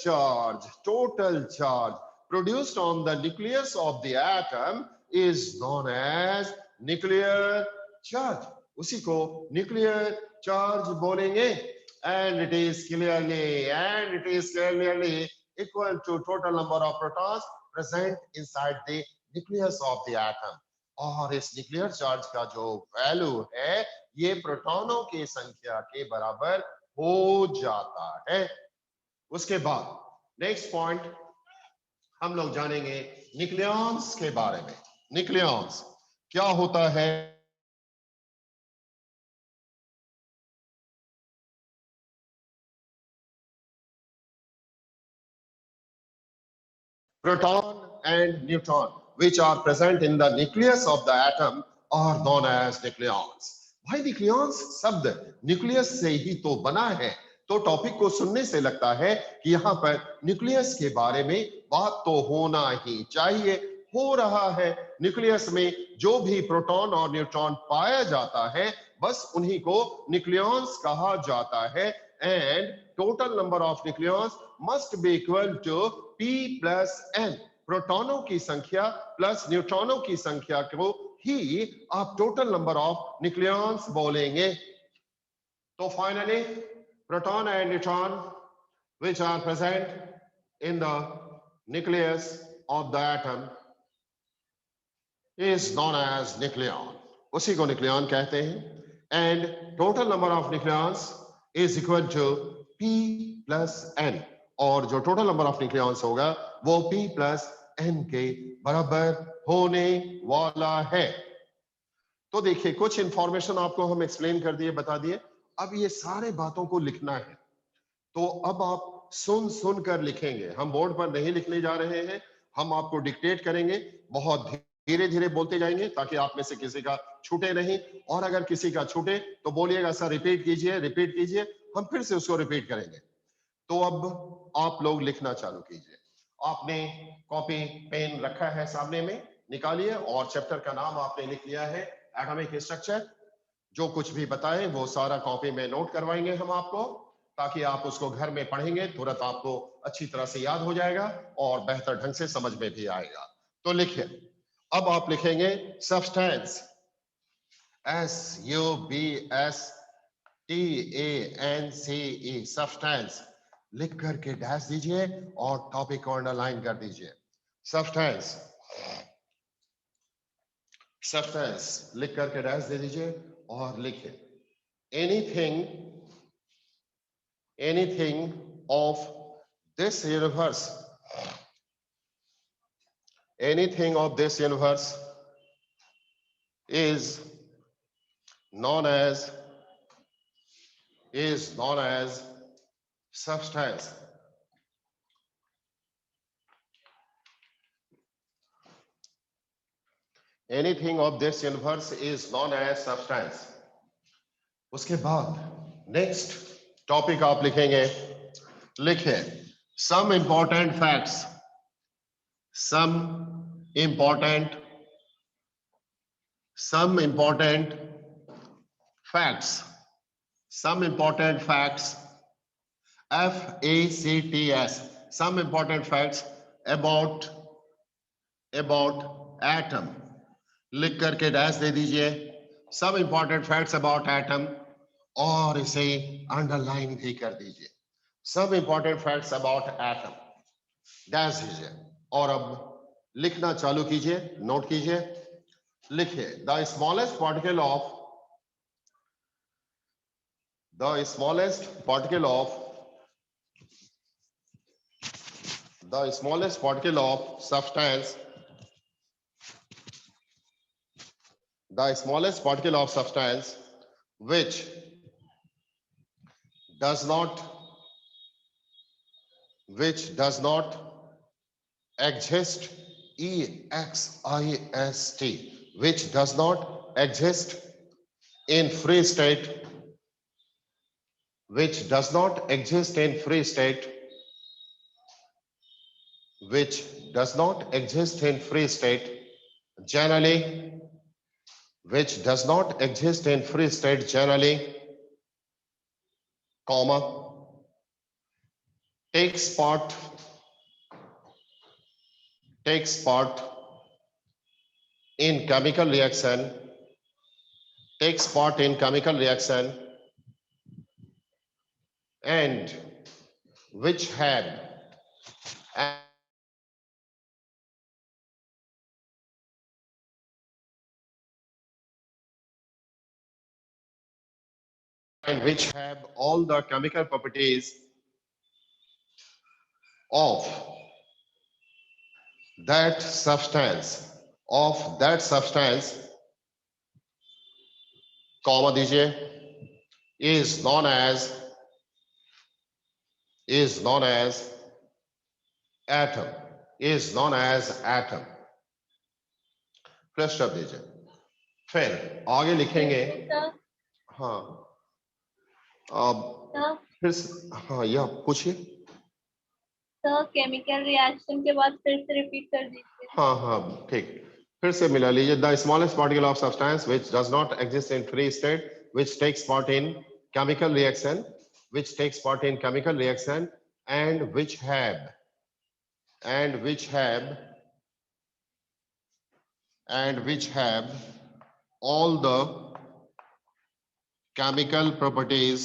charge produced on the nucleus of the atom is known as nuclear charge. उसी को न्यूक्लियर चार्ज बोलेंगे। and it is clearly equal to total number of protons present inside the nucleus of the atom. और इस nuclear charge का जो value है ये प्रोटॉनों की संख्या के बराबर हो जाता है। उसके बाद नेक्स्ट पॉइंट हम लोग जानेंगे न्यूक्लियॉन्स के बारे में। न्यूक्लियॉन्स क्या होता है? proton and neutron which are present in the nucleus of the atom are known as nucleons. भाई न्यूक्लियॉन्स शब्द न्यूक्लियस से ही तो बना है, तो टॉपिक को सुनने से लगता है कि यहाँ पर न्यूक्लियस के बारे में बात तो होना ही चाहिए। हो रहा है। न्यूक्लियस में जो भी प्रोटॉन और न्यूट्रॉन पाया जाता है बस उन्हीं को न्यूक्लियॉन्स कहा जाता है। And total number of nucleons must be equal to P+N। प्रोटॉनों की संख्या प्लस न्यूट्रॉनों की संख्या को ही आप टोटल नंबर ऑफ न्यूक्लियॉन्स बोलेंगे। तो finally proton and neutron which are present in the nucleus of the atom is known as nucleon. उसी को न्यूक्लियॉन कहते हैं। And total number of nucleons is equal to P+N। और जो total number of nucleons होगा वो P+N के बराबर होने वाला है। तो देखिए कुछ इंफॉर्मेशन आपको हम एक्सप्लेन कर दिए, बता दिए। अब ये सारे बातों को लिखना है तो अब आप सुन कर लिखेंगे। हम बोर्ड पर नहीं लिखने जा रहे हैं, हम आपको डिक्टेट करेंगे। बहुत धीरे धीरे बोलते जाएंगे ताकि आप में से किसी का छूटे नहीं। और अगर किसी का छूटे तो बोलिएगा सर रिपीट कीजिए, हम फिर से उसको रिपीट करेंगे। तो अब आप लोग लिखना चालू कीजिए। आपने कॉपी पेन रखा है सामने में, निकालिए और चैप्टर का नाम आपने लिख लिया है एटॉमिक स्ट्रक्चर। जो कुछ भी बताएं वो सारा कॉपी में नोट करवाएंगे हम आपको, ताकि आप उसको घर में पढ़ेंगे तुरंत आपको अच्छी तरह से याद हो जाएगा और बेहतर ढंग से समझ में भी आएगा। तो लिखिए। अब आप लिखेंगे सब्सटेंस, SUBSTANCE, सब्सटेंस। लिख करके डैश दीजिए और टॉपिक को अंडरलाइन कर दीजिए। सब्सटेंस लिख करके डैश दे दीजिए और लिखिए anything of this universe is known as substance. Anything of this universe is known as substance. उसके बाद नेक्स्ट टॉपिक आप लिखेंगे, लिखे some important facts, some important facts, some important facts, FACTS, some important facts about atom। लिख करके dash दे दीजिए some important facts about atom और इसे अंडरलाइन भी कर दीजिए। some important facts about atom dash दीजिए और अब लिखना चालू कीजिए, नोट कीजिए। लिखिए the smallest particle of substance, which does not exist EXIST, which does not exist in free state, which does not exist in free state, which does not exist in free state generally, which does not exist in free state generally, comma, takes part in chemical reaction, takes part in chemical reaction, and which have and which have all the chemical properties of that substance, comma दीजिए, is known as atom, is known as atom. Plus शब्द दीजिए, फिर आगे लिखेंगे, हाँ अब फिर हाँ यह पूछिए, सर केमिकल रिएक्शन के बाद फिर से रिपीट कर दीजिए। हाँ हाँ ठीक, फिर से मिला लीजिए, the smallest particle of substance which does not exist in free state, which takes part in chemical reaction, which takes part in chemical reaction, and which have all the chemical properties,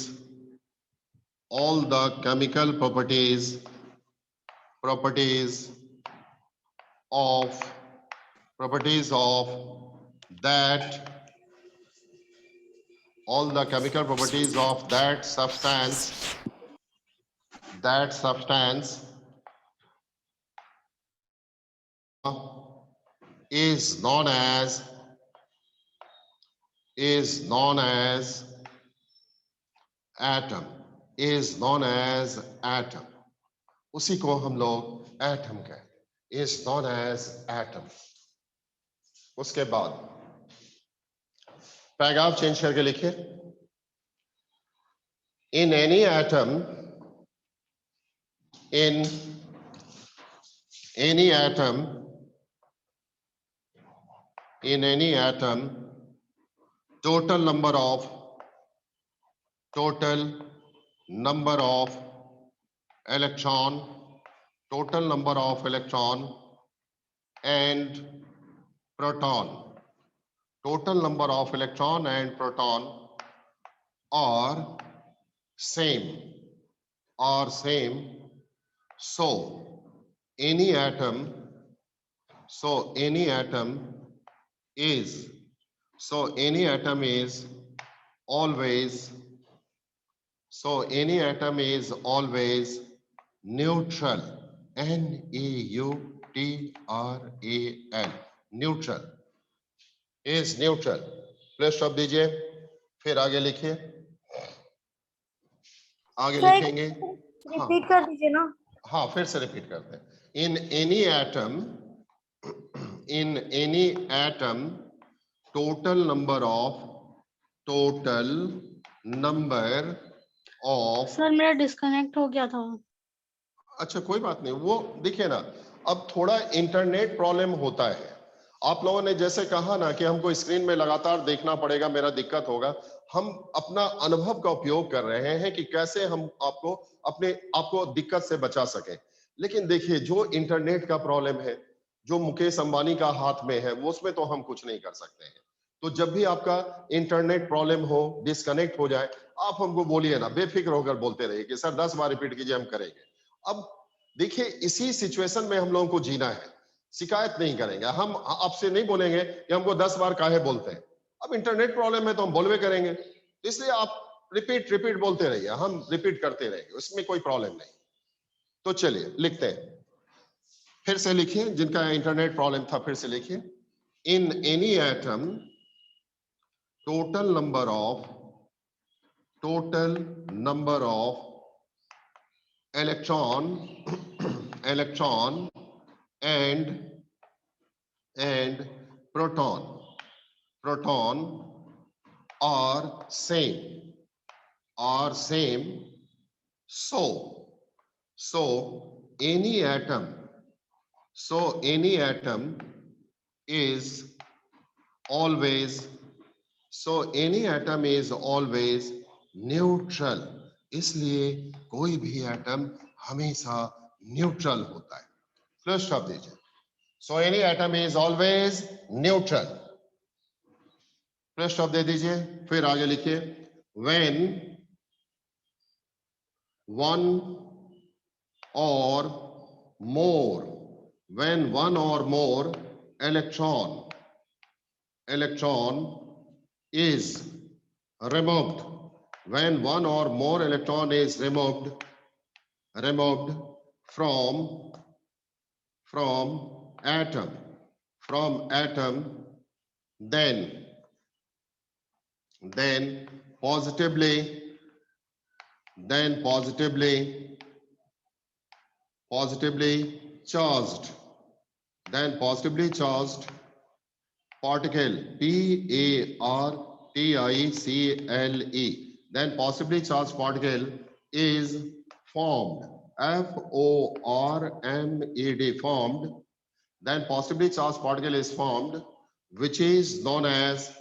of that substance is known as atom, उसी को हम लोग atom कहते हैं, is known as atom। उसके बाद paragraph change करके लिखिए, in any atom total number of electron and proton, are same, so any atom is always neutral, neutral, neutral is neutral। Plus शब्द दीजिए, फिर आगे लिखिए, आगे लिखेंगे, रिपीट कर दीजिए ना। हाँ फिर से रिपीट करते हैं, in any atom total number of sir मेरा डिस्कनेक्ट हो गया था। अच्छा कोई बात नहीं, वो देखिए ना, अब थोड़ा इंटरनेट प्रॉब्लम होता है, आप लोगों ने जैसे कहा ना कि हमको स्क्रीन में लगातार देखना पड़ेगा, मेरा दिक्कत होगा, हम अपना अनुभव का उपयोग कर रहे हैं कि कैसे हम आपको दिक्कत से बचा सके। लेकिन देखिए जो इंटरनेट का प्रॉब्लम है, जो मुकेश अंबानी का हाथ में है, वो उसमें तो हम कुछ नहीं कर सकते हैं। तो जब भी आपका इंटरनेट प्रॉब्लम हो, डिस्कनेक्ट हो जाए, आप हमको बोलिए ना, बेफिक्र होकर बोलते रहिए कि सर 10 बार रिपीट कीजिए, हम करेंगे। अब देखिए इसी सिचुएशन में हम लोगों को जीना है, शिकायत नहीं करेंगे, हम आपसे नहीं बोलेंगे कि हमको 10 बार काहे बोलते हैं। अब इंटरनेट प्रॉब्लम है तो हम बोलवे करेंगे, इसलिए आप रिपीट बोलते रहिए, हम रिपीट करते रहेंगे, उसमें कोई प्रॉब्लम नहीं। तो चलिए लिखते हैं, फिर से लिखिए, जिनका इंटरनेट प्रॉब्लम था फिर से लिखिए, in any atom total number of electron and and proton. Proton are same. Are same. So any atom. So any atom is always. So any atom is always neutral. इसलिए कोई भी atom हमेशा neutral होता है. Full stop दीजिए. So any atom is always neutral. Full stop दे दीजिए. फिर आगे लिखिए. When one or more, when one or more electron is removed, when one or more electron is removed from atom, then positively charged, particle, particle, then possibly charged particle is formed, formed, formed. Then possibly charged particle is formed, which is known as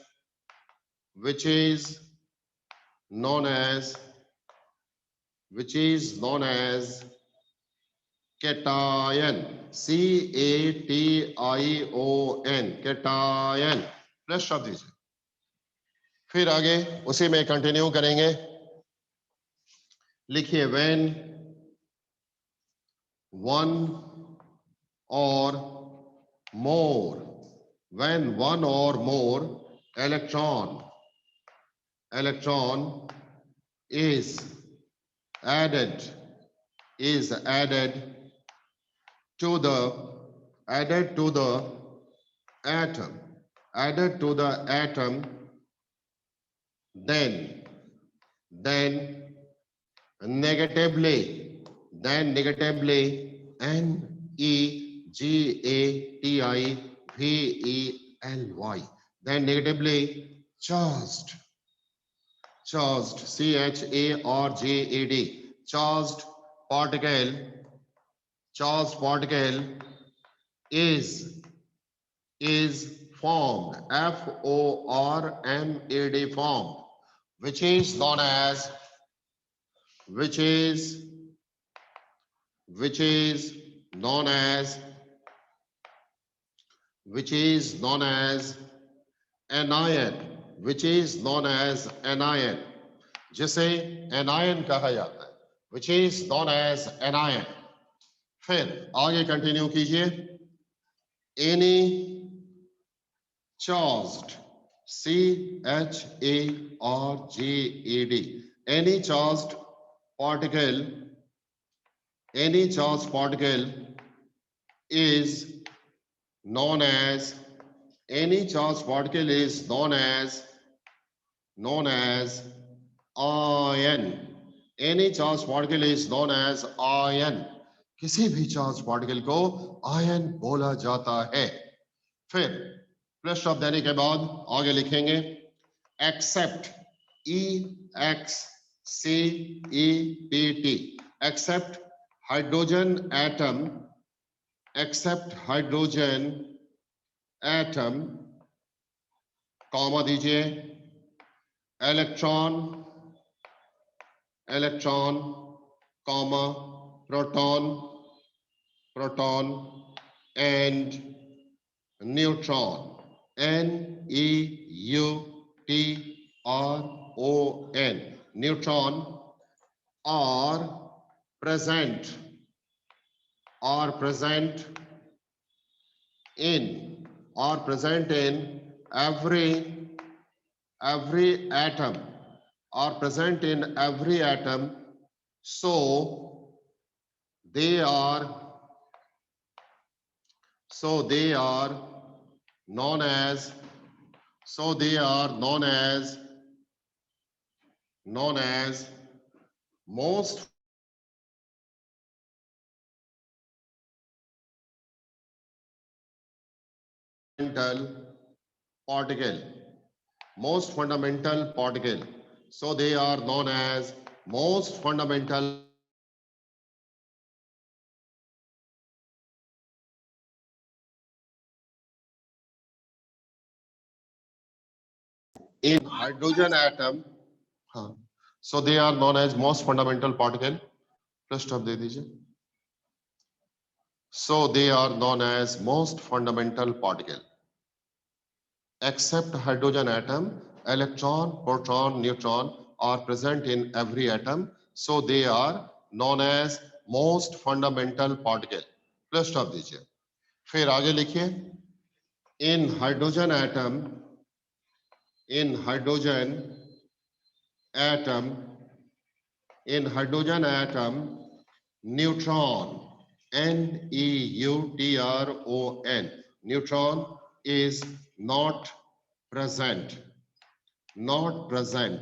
cation. cation. cation. Plus शब्द दीजिए. फिर आगे उसी में continue करेंगे. लिखिए. when one or more electron is added to the atom, then negatively, negatively, then negatively charged, charged charged particle is formed, formed, which is known as anion, जिसे anion कहा जाता है, which is known as anion. फिर आगे continue कीजिए. any charged, charged, any charged particle is known as ion. Any charged particle is known as ion. किसी भी charge particle को आयन बोला जाता है. फिर प्लस शब्द देने के बाद आगे लिखेंगे. Except, EXCEPT, except hydrogen atom, comma दीजिए. Electron, comma proton and neutron, neutron, neutron are present in every atom, so they are known as most particle, most fundamental particle. So they are known as most fundamental in hydrogen atom. हाँ, so they are known as most fundamental particle. Plus stop दे दीजिए. So they are known as most fundamental particle. Except hydrogen atom, electron, proton, neutron are present in every atom. So they are known as most fundamental particle. Plus stop दीजिए. फिर आगे लिखिए. In hydrogen atom, in hydrogen atom, in hydrogen atom, neutron, Neutron, neutron is not present, not present.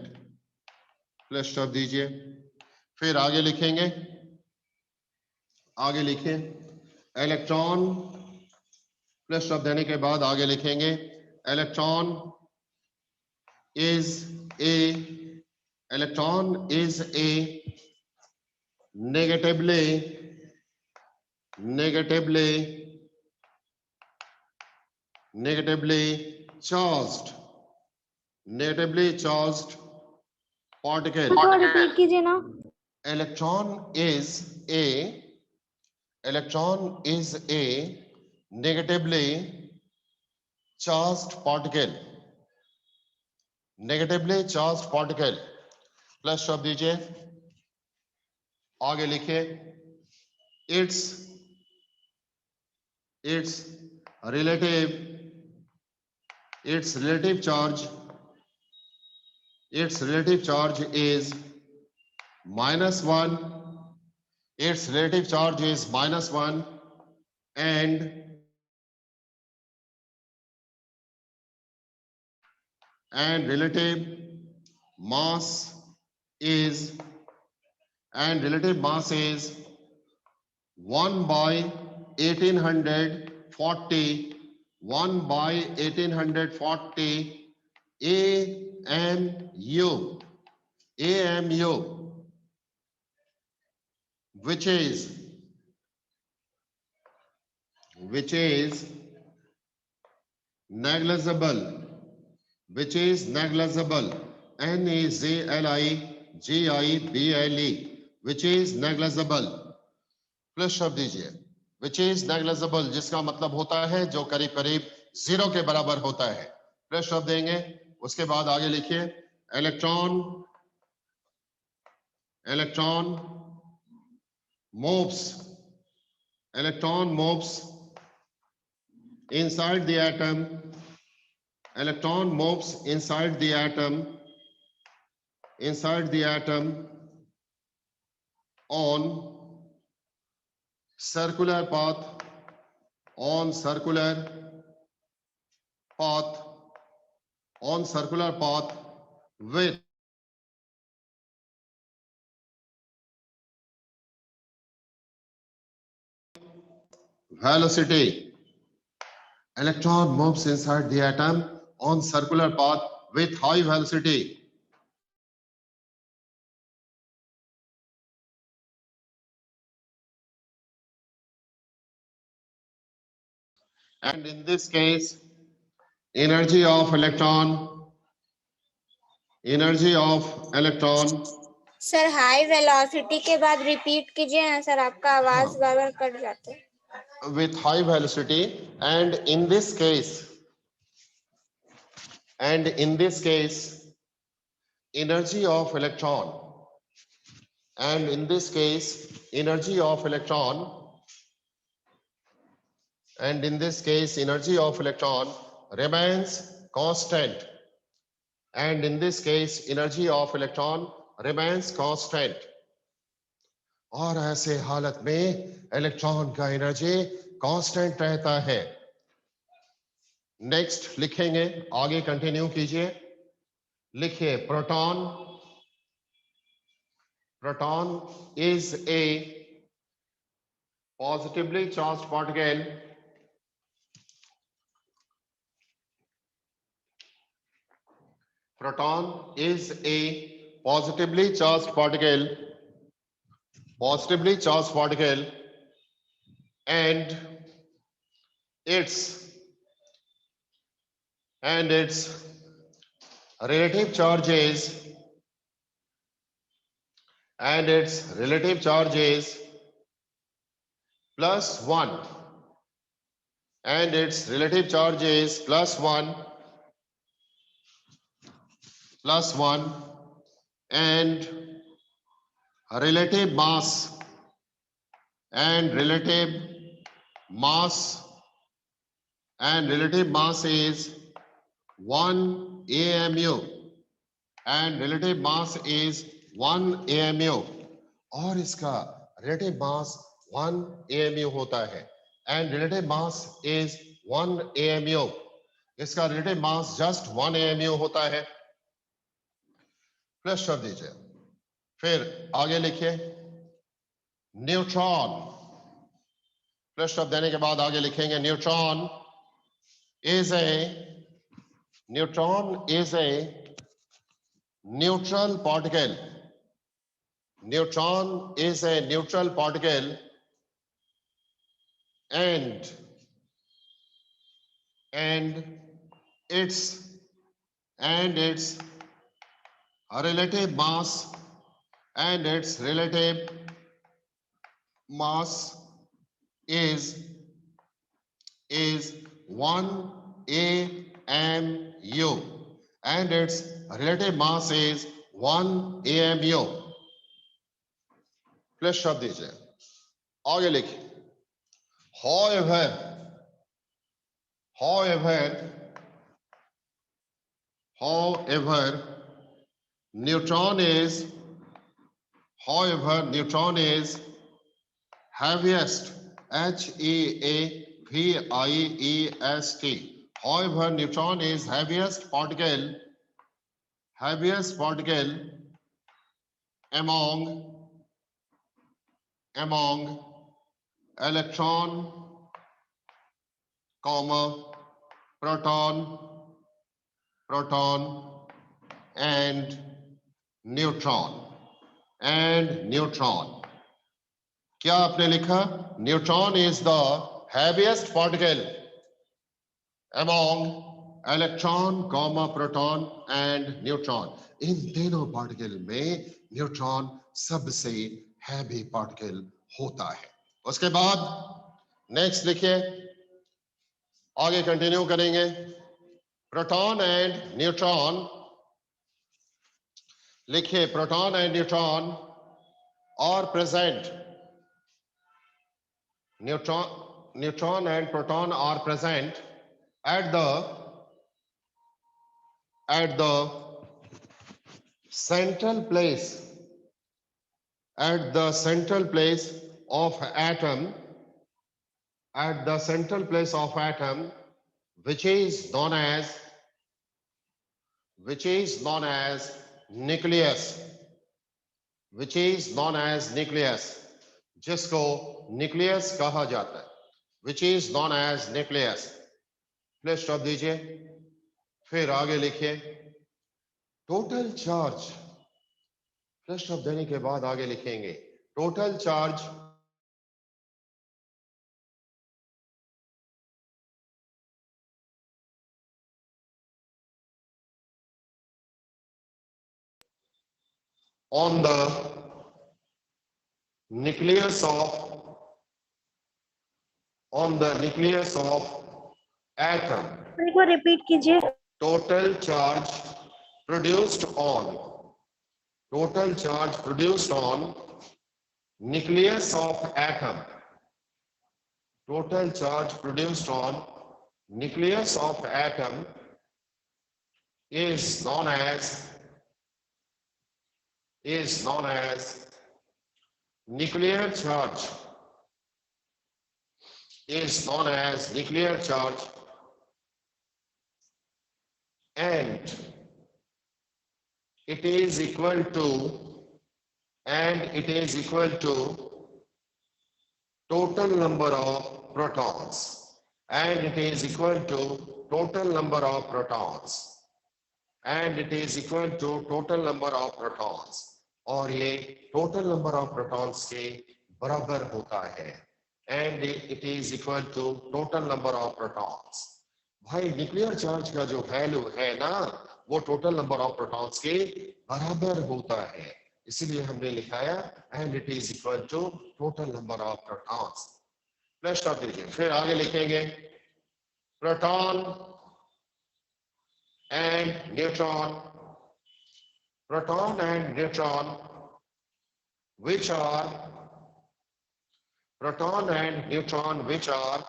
Plus stop दीजिए. फिर आगे लिखेंगे. आगे लिखें इलेक्ट्रॉन. प्लस स्टॉप देने के बाद आगे लिखेंगे electron is a negatively charged particle. थोड़ा रिपीट कीजिए ना. electron is a negatively charged particle. Plus stop दीजिए. आगे लिखिए its relative charge is -1. Its relative charge is -1 and relative mass is 1/1840 AMU, which is negligible, NEGLIGIBLE, which is negligible. Plus शब्द दीजिए which is negligible, जिसका मतलब होता है जो करीब करीब 0 के बराबर होता है. प्लस शब्द देंगे. उसके बाद आगे लिखिए electron moves inside the atom. Electron moves inside the atom on circular path with velocity. Electron moves inside the atom on circular path with high velocity. And in this case, energy of electron sir high velocity के बाद repeat कीजिए ना sir, आपका आवाज बार बार cut जाता है. with high velocity, and in this case energy of electron remains constant. और ऐसे हालत में इलेक्ट्रॉन का एनर्जी कांस्टेंट रहता है. नेक्स्ट लिखेंगे. आगे कंटिन्यू कीजिए. लिखिए proton is a positively charged particle proton is a positively charged particle, and its relative charge is plus 1, and its relative charge is plus 1, and relative mass is 1 AMU, और इसका relative mass 1 AMU होता है, and relative mass is 1 AMU. इसका relative mass just 1 AMU होता है. Plus कर दीजिए. फिर आगे लिखिए न्यूट्रॉन. प्लस शब्द देने के बाद आगे लिखेंगे neutron is a neutral particle. Neutron is a neutral particle, and its relative mass is 1 AMU, and its relative mass is 1 AMU. Plus शब्द दीजिए. आगे लिखिए however neutron is heaviest, HEAVIEST. However, neutron is heaviest particle among electron, proton and neutron. क्या आपने लिखा? Neutron is the heaviest particle among electron, proton and neutron. इन तीनों particle में neutron सबसे हैवी पार्टिकल होता है. उसके बाद नेक्स्ट लिखिए, आगे कंटिन्यू करेंगे. प्रोटॉन एंड न्यूट्रॉन लिखिए. Proton and neutron are present. Neutron and proton are present at the central place of atom, which is known as nucleus, जिसको न्यूक्लियस कहा जाता है, which is known as nucleus. Plus stop दीजिए. फिर आगे लिखिए total charge. Plus stop देने के बाद आगे लिखेंगे total charge on the nucleus of atom. एक बार रिपीट कीजिए. Total charge produced on nucleus of atom. Total charge produced on nucleus of atom is known as nuclear charge. And it is equal to total number of protons. and it is equal to total number of protons, और ये total number of protons के बराबर होता है, and it is equal to total number of protons. भाई nuclear charge का जो value है ना वो टोटल नंबर ऑफ प्रोटॉन्स के बराबर होता है, इसीलिए हमने लिखाया and it is equal to total number of protons. Plus stop दीजिए, फिर आगे लिखेंगे proton and neutron, proton and neutron which are proton and neutron which are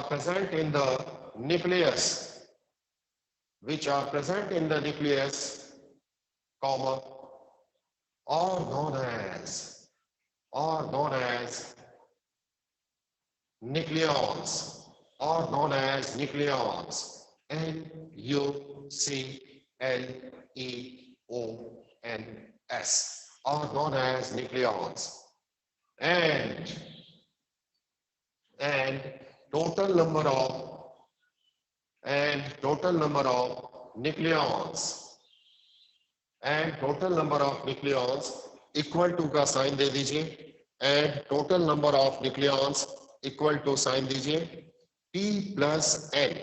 present in the nucleus, which are present in the nucleus, comma, are known as nucleons, are known as nucleons, NucLeons, are known as nucleons, and total number of nucleons equal to का sign दे दीजिए, and total number of nucleons equal to sign दीजिए T plus N,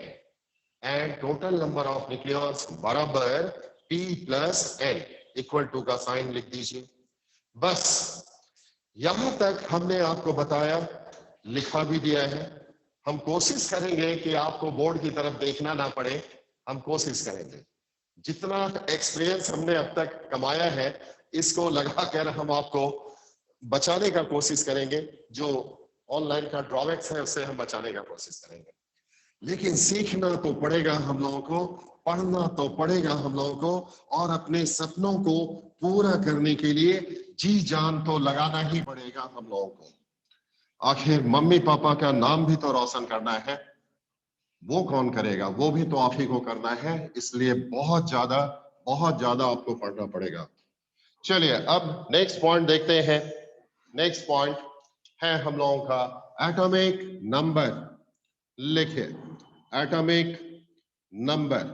and total number of nucleons बराबर T plus N equal to का sign लिख दीजिए। बस यहां तक हमने आपको बताया, लिखा भी दिया है। हम कोशिश करेंगे कि आपको बोर्ड की तरफ देखना ना पड़े, हम कोशिश करेंगे जितना एक्सपीरियंस हमने अब तक कमाया है इसको लगाकर हम आपको बचाने का कोशिश करेंगे, जो ऑनलाइन का ड्रॉबैक्स है उससे हम बचाने का कोशिश करेंगे। लेकिन सीखना तो पड़ेगा हम लोगों को, पढ़ना तो पड़ेगा हम लोगों को, और अपने सपनों को पूरा करने के लिए जी जान तो लगाना ही पड़ेगा हम लोगों को। आखिर मम्मी पापा का नाम भी तो रोशन करना है, वो कौन करेगा? वो भी तो आप ही को करना है, इसलिए बहुत ज्यादा आपको पढ़ना पड़ेगा। चलिए अब नेक्स्ट पॉइंट देखते हैं। नेक्स्ट पॉइंट है हम लोगों का एटॉमिक नंबर। लिखिए एटॉमिक नंबर,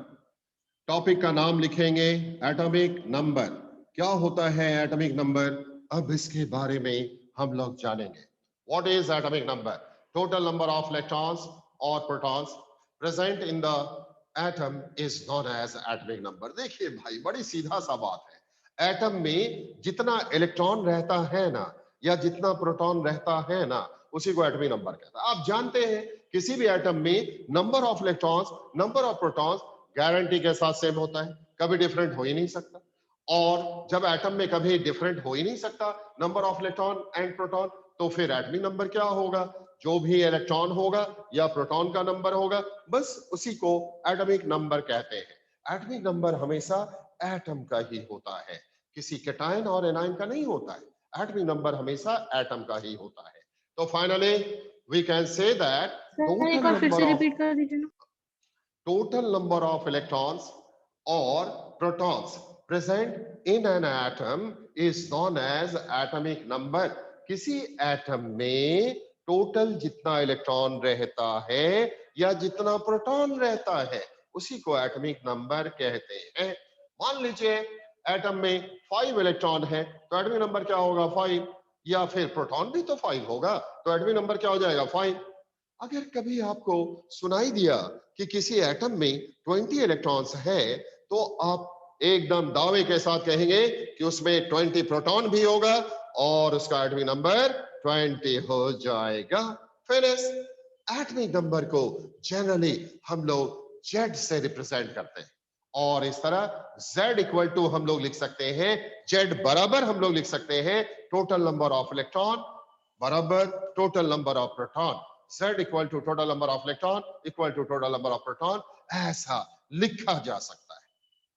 टॉपिक का नाम लिखेंगे एटॉमिक नंबर। क्या होता है एटॉमिक नंबर, अब इसके बारे में हम लोग जानेंगे। What is atomic number? Total number of electrons और protons present in the atom is known as atomic number. देखिए भाई बड़ी सीधा सा बात है, एटम में जितना इलेक्ट्रॉन रहता है ना या जितना प्रोटॉन रहता है ना उसी को एटॉमिक नंबर कहता है। आप जानते हैं किसी भी एटम में number of electrons, number of protons guarantee के साथ सेम होता है, कभी डिफरेंट हो ही नहीं सकता। और जब एटम में कभी डिफरेंट हो ही नहीं सकता number of electron and proton, तो फिर एटॉमिक नंबर क्या होगा? जो भी इलेक्ट्रॉन होगा या प्रोटॉन का नंबर होगा बस उसी को एटॉमिक नंबर कहते हैं। एटॉमिक नंबर हमेशा एटम का ही होता है, किसी कैटायन और एनायन का नहीं होता है। एटॉमिक नंबर हमेशा एटम का ही होता है। तो finally we can say that total number of electrons or protons present in an atom is known as atomic number। किसी एटम में टोटल जितना इलेक्ट्रॉन रहता है या जितना प्रोटॉन रहता है उसी को एटॉमिक नंबर कहते हैं। मान लीजिए एटम में 5 इलेक्ट्रॉन है तो एटॉमिक नंबर क्या होगा? 5। या फिर प्रोटॉन भी तो 5 होगा तो एटॉमिक नंबर क्या हो जाएगा? 5। अगर कभी आपको सुनाई दिया कि किसी एटम में 20 इलेक्ट्रॉन्स है तो आप एकदम दावे के साथ कहेंगे कि उसमें 20 प्रोटॉन भी होगा और उसका एटॉमिक नंबर 20 हो जाएगा। फिनिश। एटॉमिक नंबर को जनरली हम लोग Z से रिप्रेजेंट करते हैं और इस तरह Z इक्वल टू हम लोग लिख सकते हैं, Z बराबर हम लोग लिख सकते हैं टोटल नंबर ऑफ इलेक्ट्रॉन बराबर total number of proton. Z equal to total number of electron equal to total number of proton, ऐसा लिखा जा सकता है।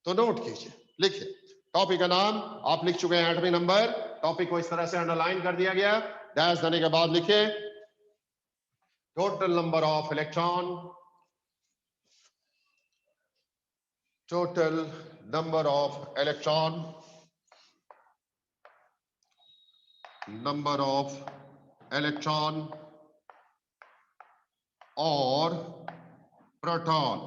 तो नोट कीजिए, लिखिए। टॉपिक का नाम आप लिख चुके हैं एटॉमिक नंबर, टॉपिक को इस तरह से अंडरलाइन कर दिया गया, डैश देने के बाद लिखिए total number of electron, total number of electron, number of electron or proton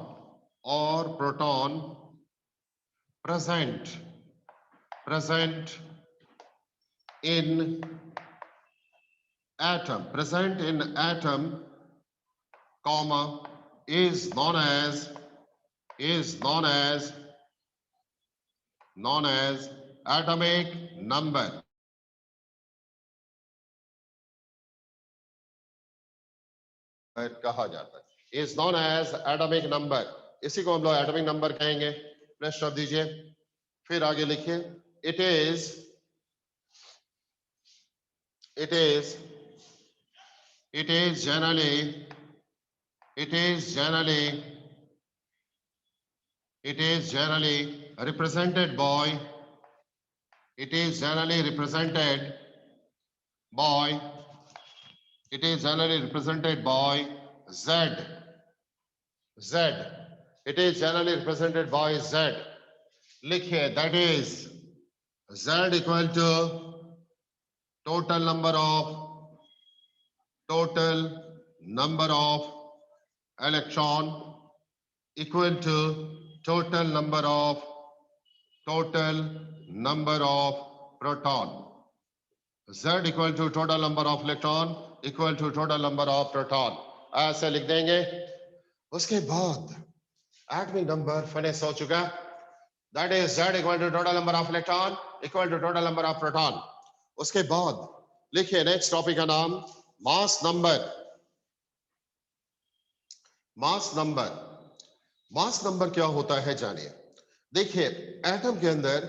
present in atom, comma, is known as atomic number. कहा जाता है, is known as atomic number. इसी को हम लोग एटॉमिक नंबर कहेंगे. प्लस शब्द दीजिए, फिर आगे लिखिए. It is generally represented by Z. It is generally represented by Z. लिखिए, that is Z equal to total number of electron equal to total number of proton. Z equal to total number of electron equal to total number of proton. ऐसे लिख देंगे. उसके बाद atomic number finish हो चुका. That is Z equal to total number of electron equal to total number of proton. उसके बाद लिखिए नेक्स्ट टॉपिक का नाम मास नंबर क्या होता है जानिए. देखिए, एटम के अंदर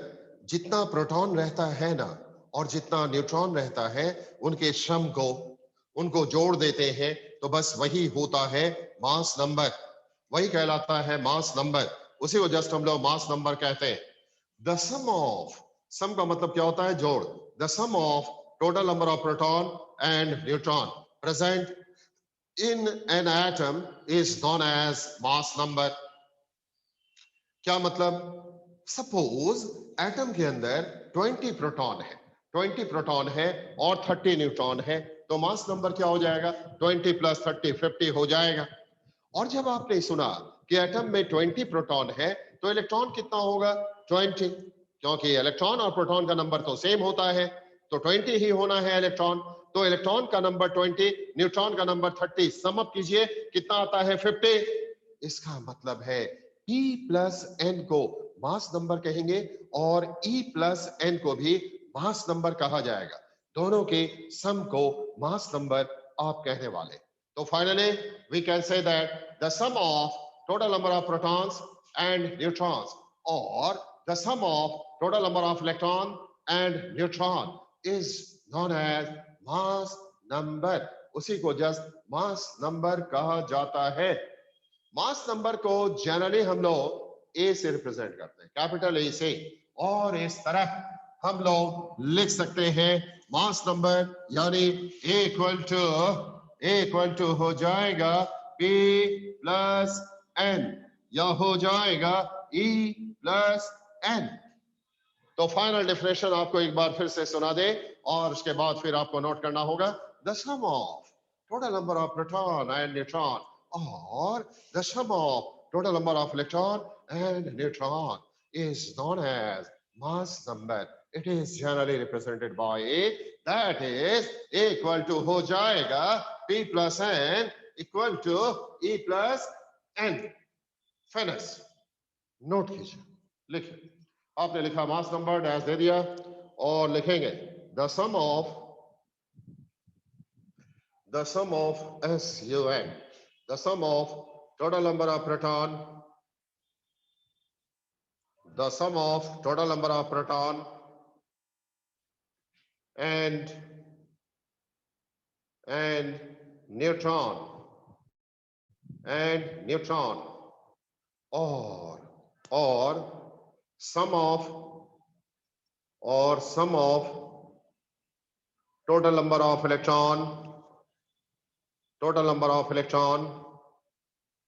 जितना प्रोटॉन रहता है ना और जितना न्यूट्रॉन रहता है, उनके श्रम को उनको जोड़ देते हैं तो बस वही होता है मास नंबर. वही कहलाता है मास नंबर. उसी को जस्ट हम लोग मास नंबर कहते हैं. द सम का मतलब क्या होता है? जोड़. The sum of total number of proton and neutron present in an atom is known as mass number. क्या मतलब? सपोज एटम के अंदर 20 प्रोटॉन है और 30 न्यूट्रॉन है, तो मास नंबर क्या हो जाएगा? 20 प्लस 30 50 हो जाएगा. और जब आपने सुना कि एटम में 20 प्रोटॉन है तो इलेक्ट्रॉन कितना होगा? 20, क्योंकि इलेक्ट्रॉन और प्रोटॉन का नंबर तो सेम होता है, तो 20 ही होना है इलेक्ट्रॉन. तो इलेक्ट्रॉन का नंबर 20, न्यूट्रॉन का नंबर 30. सम अप कीजिए, कितना आता है? 50. इसका मतलब है P प्लस N को मास नंबर कहेंगे और E प्लस N को भी मास नंबर कहा जाएगा. दोनों के सम को मास नंबर आप कहने वाले. तो finally we can say that the sum of total number of protons and neutrons or the sum of total number of electron and neutron is known as mass number. उसी को just mass number कहा जाता है. Mass number को generally हम लोग A से represent करते हैं, कैपिटल A से, और इस तरह हम लोग लिख सकते हैं मास नंबर, यानी A इक्वल टू हो जाएगा P प्लस N या हो जाएगा E प्लस N. तो फाइनल डेफिनेशन आपको एक बार फिर से सुना दे और उसके बाद फिर आपको नोट करना होगा. The sum of total number of proton and neutron or the sum of total number of electron and neutron is known as mass number. It is generally represented by A, that is A equal to हो जाएगा P plus N equal to E plus N. Finish. Note कीजिए, लिखिए. आपने लिखा mass number, dash दे दिया और लिखेंगे the sum of SUN, the sum of total number of proton, the sum of total number of proton and neutron or sum of total number of electron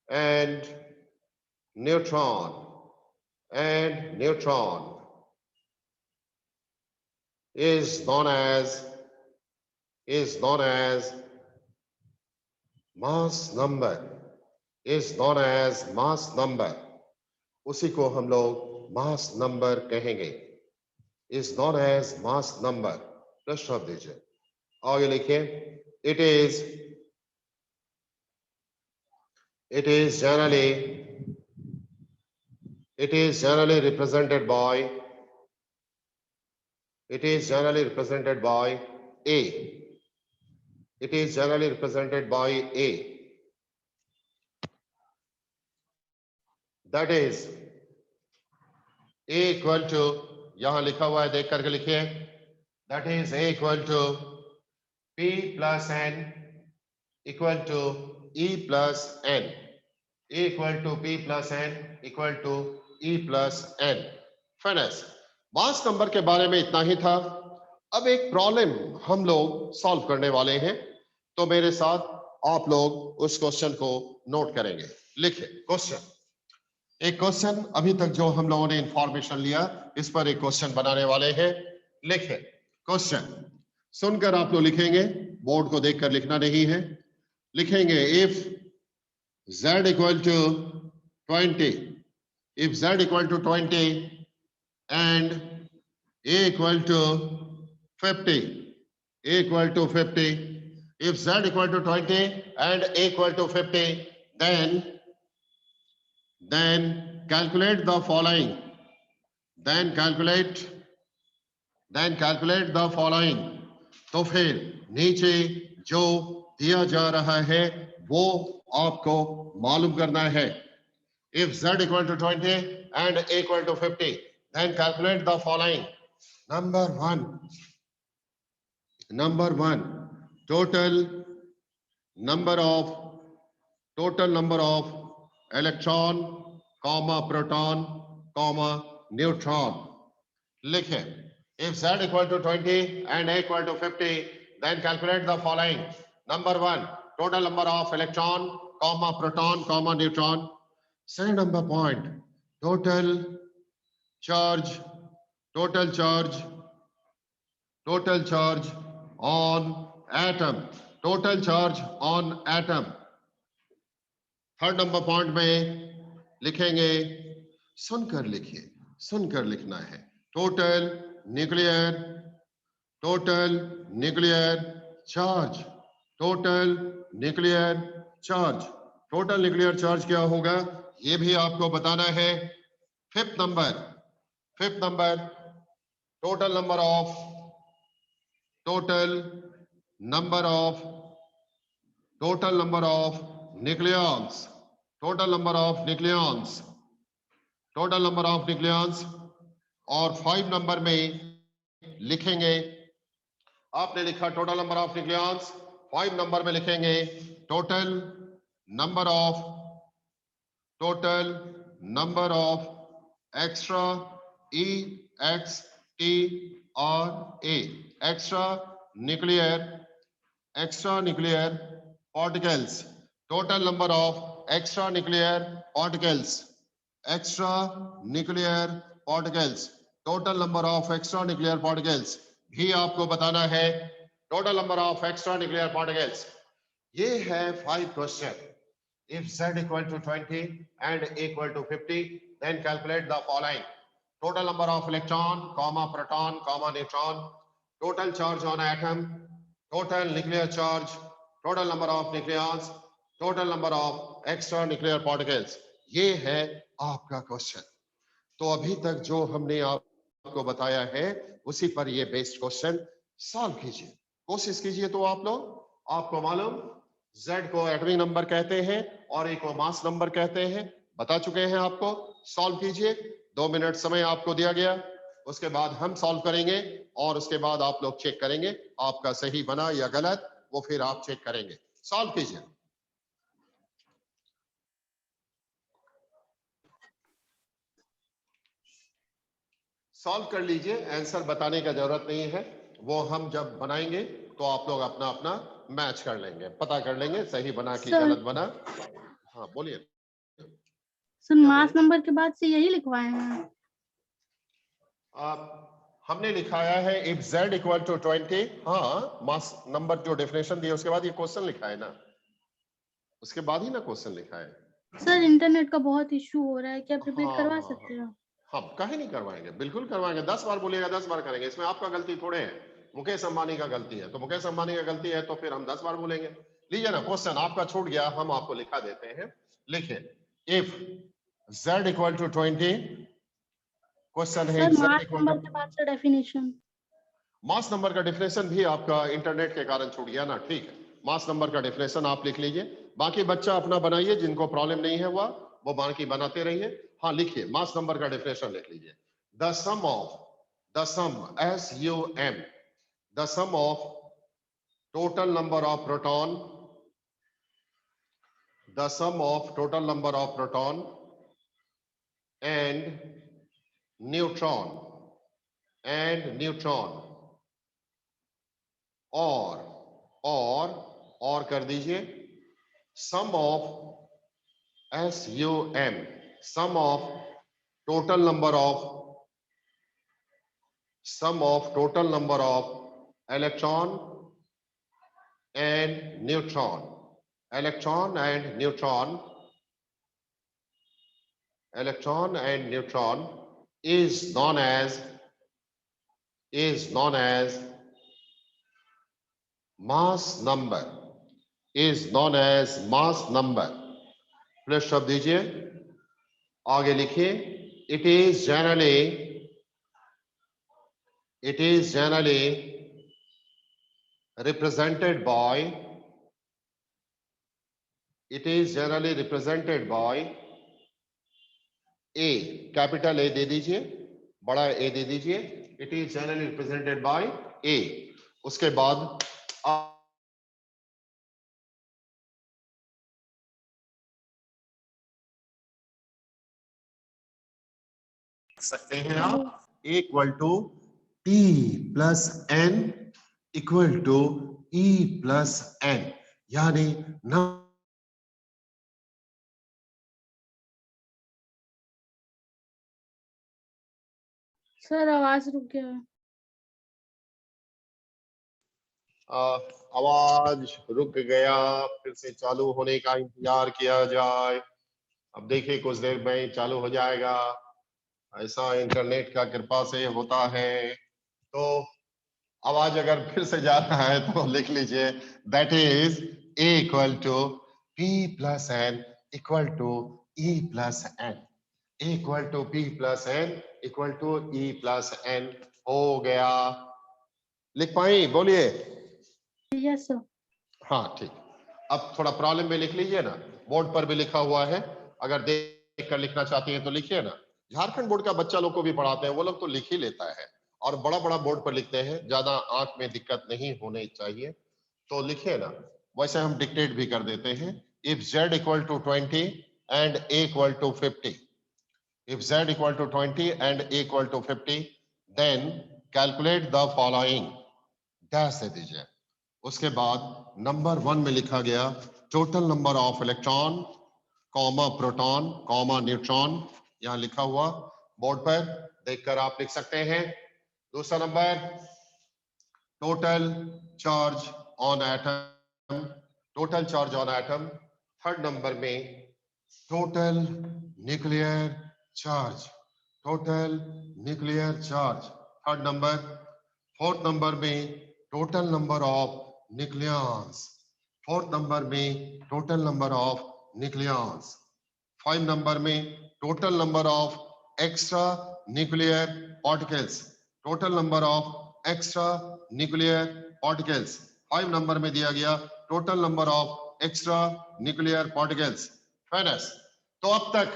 and neutron is known as is known as mass number, is known as mass number, उसी को हम लोग mass number कहेंगे, is known as mass number। प्रश्न आप दीजिए, आगे लिखिए, it is generally represented by, it is generally represented by A, it is generally represented by A, that is A equal to, यहां लिखा हुआ है देख करके लिखिए, that is A equal to P plus N equal to E plus N, A equal to P plus N equal to E plus N। Finish. Mass number के बारे में इतना ही था। अब एक प्रॉब्लम हम लोग सॉल्व करने वाले हैं, तो मेरे साथ आप लोग उस क्वेश्चन को नोट करेंगे। लिखिए क्वेश्चन, एक क्वेश्चन अभी तक जो हम लोगों ने इंफॉर्मेशन लिया इस पर एक क्वेश्चन बनाने वाले हैं। लिखिए क्वेश्चन, सुनकर आप लोग लिखेंगे, बोर्ड को देखकर लिखना नहीं है। लिखेंगे if z equal to 20, if z equal to 20 and a equal to 50, a equal to 50, if z equal to 20 and a equal to 50, then calculate the following, then calculate the following। तो फिर नीचे जो दिया जा रहा है वो आपको मालूम करना है। If z equal to 20 and a equal to 50, then calculate the following। Number one, total number of electron, proton, neutron। लिखें, if z equal to 20 and a equal to 50, then calculate the following। Number one, total number of electron, proton, neutron। Second number point, total charge on atom, total charge on atom। Third number point में लिखेंगे, सुनकर लिखिए, सुनकर लिखना है, total nuclear charge, total nuclear charge क्या होगा ये भी आपको बताना है। Fifth number, total number of nucleons. और 5 नंबर में लिखेंगे, आपने लिखा total number of nucleons, 5 number में लिखेंगे total number of extra extra nuclear particles, total number of extranuclear particles, total number of extranuclear particles भी आपको बताना है। Total number of extranuclear particles, ये है 5 question. If z equal to 20 and a equal to 50, then calculate the following: total number of electron, proton, neutron, total charge on atom, total nuclear charge, total number of nucleons, total number of extra nuclear particles। ये है आपका question. तो अभी तक जो हमने आपको बताया है उसी पर ये बेस्ड क्वेश्चन सॉल्व कीजिए, कोशिश कीजिए। तो आप लोग, आपको मालूम Z को एटॉमिक नंबर कहते हैं और A को मास नंबर कहते हैं, बता चुके हैं आपको। सॉल्व कीजिए, 2 मिनट समय आपको दिया गया, उसके बाद हम सॉल्व करेंगे और उसके बाद आप लोग चेक करेंगे आपका सही बना या गलत, वो फिर आप चेक करेंगे। सॉल्व कीजिए। सॉल्व कर लीजिए, आंसर बताने का जरूरत नहीं है, वो हम जब बनाएंगे तो आप लोग अपना अपना मैच कर लेंगे, पता कर लेंगे सही बना कि गलत बना। हाँ बोलिए सर, मास नंबर के बाद से यही लिखवाए हैं आप? हमने लिखाया है इफ z इक्वल टू 20, हाँ मास नंबर जो डेफिनेशन दिया उसके बाद ये क्वेश्चन लिखा है ना, उसके बाद ही ना क्वेश्चन लिखा है। सर इंटरनेट का बहुत इशू हो रहा है, क्या आप रिपीट हाँ, करवा हाँ, सकते हो? हम काहे नहीं करवाएंगे, बिल्कुल करवाएंगे, 10 बार बोलिएगा 10 बार करेंगे, इसमें आपका गलती थोड़े है, मुकेश अंबानी का गलती है, तो मुकेश अंबानी का गलती है तो फिर हम 10 बार बोलेंगे। लीजिए ना, क्वेश्चन आपका छूट गया, हम आपको लिखा देते हैं, लिखिए if z equal to 20, question है sir z mass equal number two, के बाद से डेफिनेशन। मास नंबर का डेफिनेशन भी आपका इंटरनेट के कारण छूट गया ना, ठीक है, मास नंबर का डेफिनेशन आप लिख लीजिए, बाकी बच्चा अपना बनाइए, जिनको प्रॉब्लम नहीं है वो बाकी बनाते रहिए। हाँ लिखिए, मास नंबर का डेफिनेशन लिख लीजिए, the sum SUM, the sum of total number of proton, the sum of total number of proton and neutron और कर दीजिए sum of SUM, sum of total number of electron and neutron, is known as mass number, plus शब्द दीजिए, आगे लिखिए, it is generally represented by A, capital A दे दीजिए, बड़ा A दे दीजिए, it is generally represented by A, उसके बाद सकते हैं आप equal to T plus N equal to E plus N, यानी न सर आवाज रुक गया है। आवाज रुक गया, फिर से चालू होने का इंतजार किया जाए, अब देखिए कुछ देर में चालू हो जाएगा, ऐसा इंटरनेट का कृपा से होता है। तो आवाज अगर फिर से जा रहा है तो लिख लीजिए, that is A equal to P plus N equal to E plus N, equal to P plus N equal to E plus N हो गया। लिख पाई, बोलिए। Yes sir. हाँ ठीक, अब थोड़ा प्रॉब्लम में लिख लीजिए ना, बोर्ड पर भी लिखा हुआ है, अगर देख कर लिखना चाहती हैं तो लिखिए ना, झारखंड बोर्ड का बच्चा लोग को भी पढ़ाते हैं, वो लोग तो लिख ही लेता है और बड़ा बड़ा बोर्ड पर लिखते हैं, ज्यादा आंख में दिक्कत नहीं होनी चाहिए, तो लिखिए ना, वैसे हम डिक्टेट भी कर देते हैं, if z equal to 20 and a equal to 50, if z equal to 20 and a equal to 50, then calculate the following, dash दे दीजिए, उसके बाद नंबर 1 में लिखा गया total number of electron comma proton comma neutron, यहां लिखा हुआ बोर्ड पर देखकर आप लिख सकते हैं। दूसरा number total charge on atom, third number में total nuclear charge, third number, fourth number में total number of nucleons, five number में total number of extranuclear particles, five number में दिया गया total number of extranuclear particles, फाइनस। तो अब तक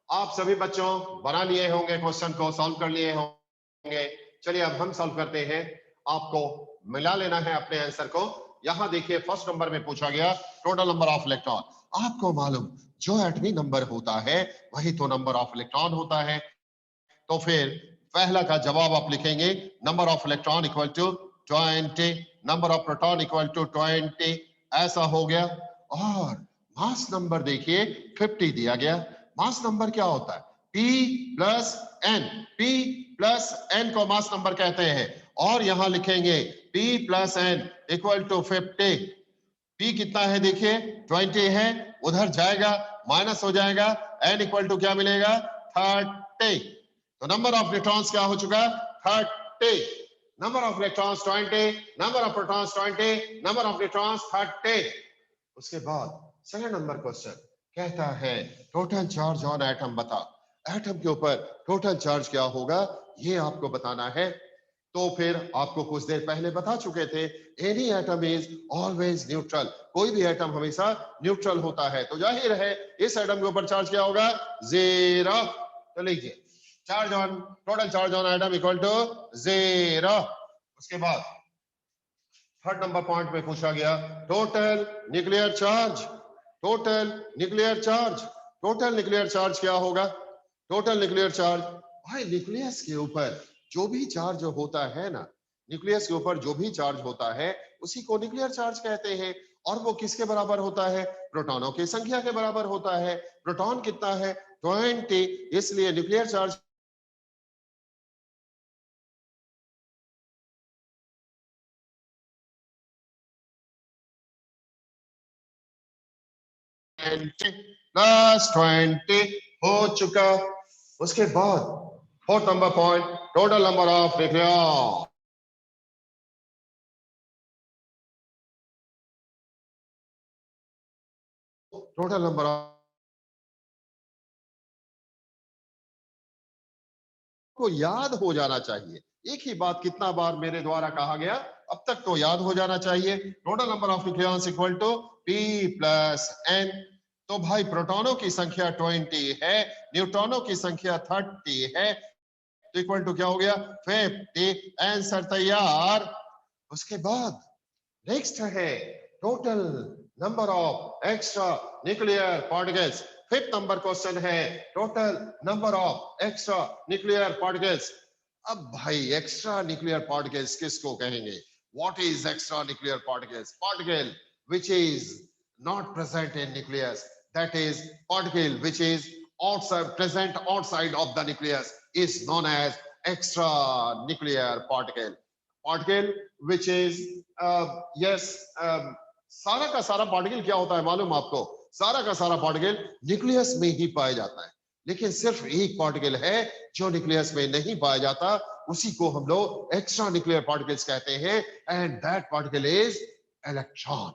आप सभी बच्चों बना लिए होंगे, क्वेश्चन को सॉल्व कर लिए होंगे। चलिए अब हम सॉल्व करते हैं, आपको मिला लेना है अपने आंसर को। यहां देखिए फर्स्ट नंबर में पूछा गया टोटल नंबर ऑफ इलेक्ट्रॉन, आपको मालूम जो एटमी नंबर होता है वही तो नंबर ऑफ इलेक्ट्रॉन होता है, तो फिर पहला का जवाब आप लिखेंगे number of electron equal to 20, number of proton equal to 20, ऐसा हो गया। और मास नंबर देखिए 50 दिया गया, मास नंबर क्या होता है, P P plus N, P plus N को मास नंबर कहते हैं और यहां लिखेंगे P plus N equal to 50। P कितना है देखिए 20 है, उधर जाएगा माइनस हो जाएगा, N इक्वल टू क्या मिलेगा 30। तो नंबर ऑफ न्यूट्रॉन्स क्या हो चुका 30, number of electrons 20, number of protons 20, number of neutrons 30। उसके बाद सेकंड नंबर क्वेश्चन कहता है टोटल चार्ज ऑन एटम बता। एटम के ऊपर टोटल चार्ज क्या होगा ये आपको बताना है। तो फिर आपको कुछ देर पहले बता चुके थे any atom is always neutral, कोई भी एटम हमेशा न्यूट्रल होता है। तो जाहिर है इस एटम के ऊपर चार्ज क्या होगा 0। तो लीजिए charge on total charge on atom equal to 0। उसके बाद थर्ड नंबर पॉइंट में पूछा गया total nuclear charge, total nuclear charge, total nuclear charge क्या होगा। टोटल न्यूक्लियर चार्ज भाई न्यूक्लियस के ऊपर जो भी चार्ज होता है ना, न्यूक्लियस के ऊपर जो भी चार्ज होता है उसी को न्यूक्लियर चार्ज कहते हैं। और वो किसके बराबर होता है प्रोटॉनों की संख्या के बराबर होता है। प्रोटॉन कितना है 20, इसलिए न्यूक्लियर चार्ज +20 हो चुका। उसके बाद fourth number point total number of nucleon, total number of को याद हो जाना चाहिए। एक ही बात कितना बार मेरे द्वारा कहा गया अब तक तो याद हो जाना चाहिए। Total number of nucleons equal to P plus N। तो भाई प्रोटॉनों की संख्या 20 है, न्यूट्रॉनों की संख्या 30 है, तो इक्वल टू क्या हो गया 50। आंसर तैयार। उसके बाद नेक्स्ट है total number of extranuclear particles. Fifth number question है total number of extranuclear particles. अब भाई एक्स्ट्रा न्यूक्लियर पार्टिकल्स किसको कहेंगे, what is extranuclear particles. Particle which is not present in nucleus, that is particle which is outside present outside of the nucleus is known as extra nuclear particle। particle which is yes सारा का सारा particle क्या होता है मालूम आपको, सारा का सारा पार्टिकल न्यूक्लियस में ही पाया जाता है, लेकिन सिर्फ एक पार्टिकल है जो न्यूक्लियस में नहीं पाया जाता, उसी को हम लोग एक्स्ट्रा न्यूक्लियर पार्टिकल्स कहते हैं and that particle is electron.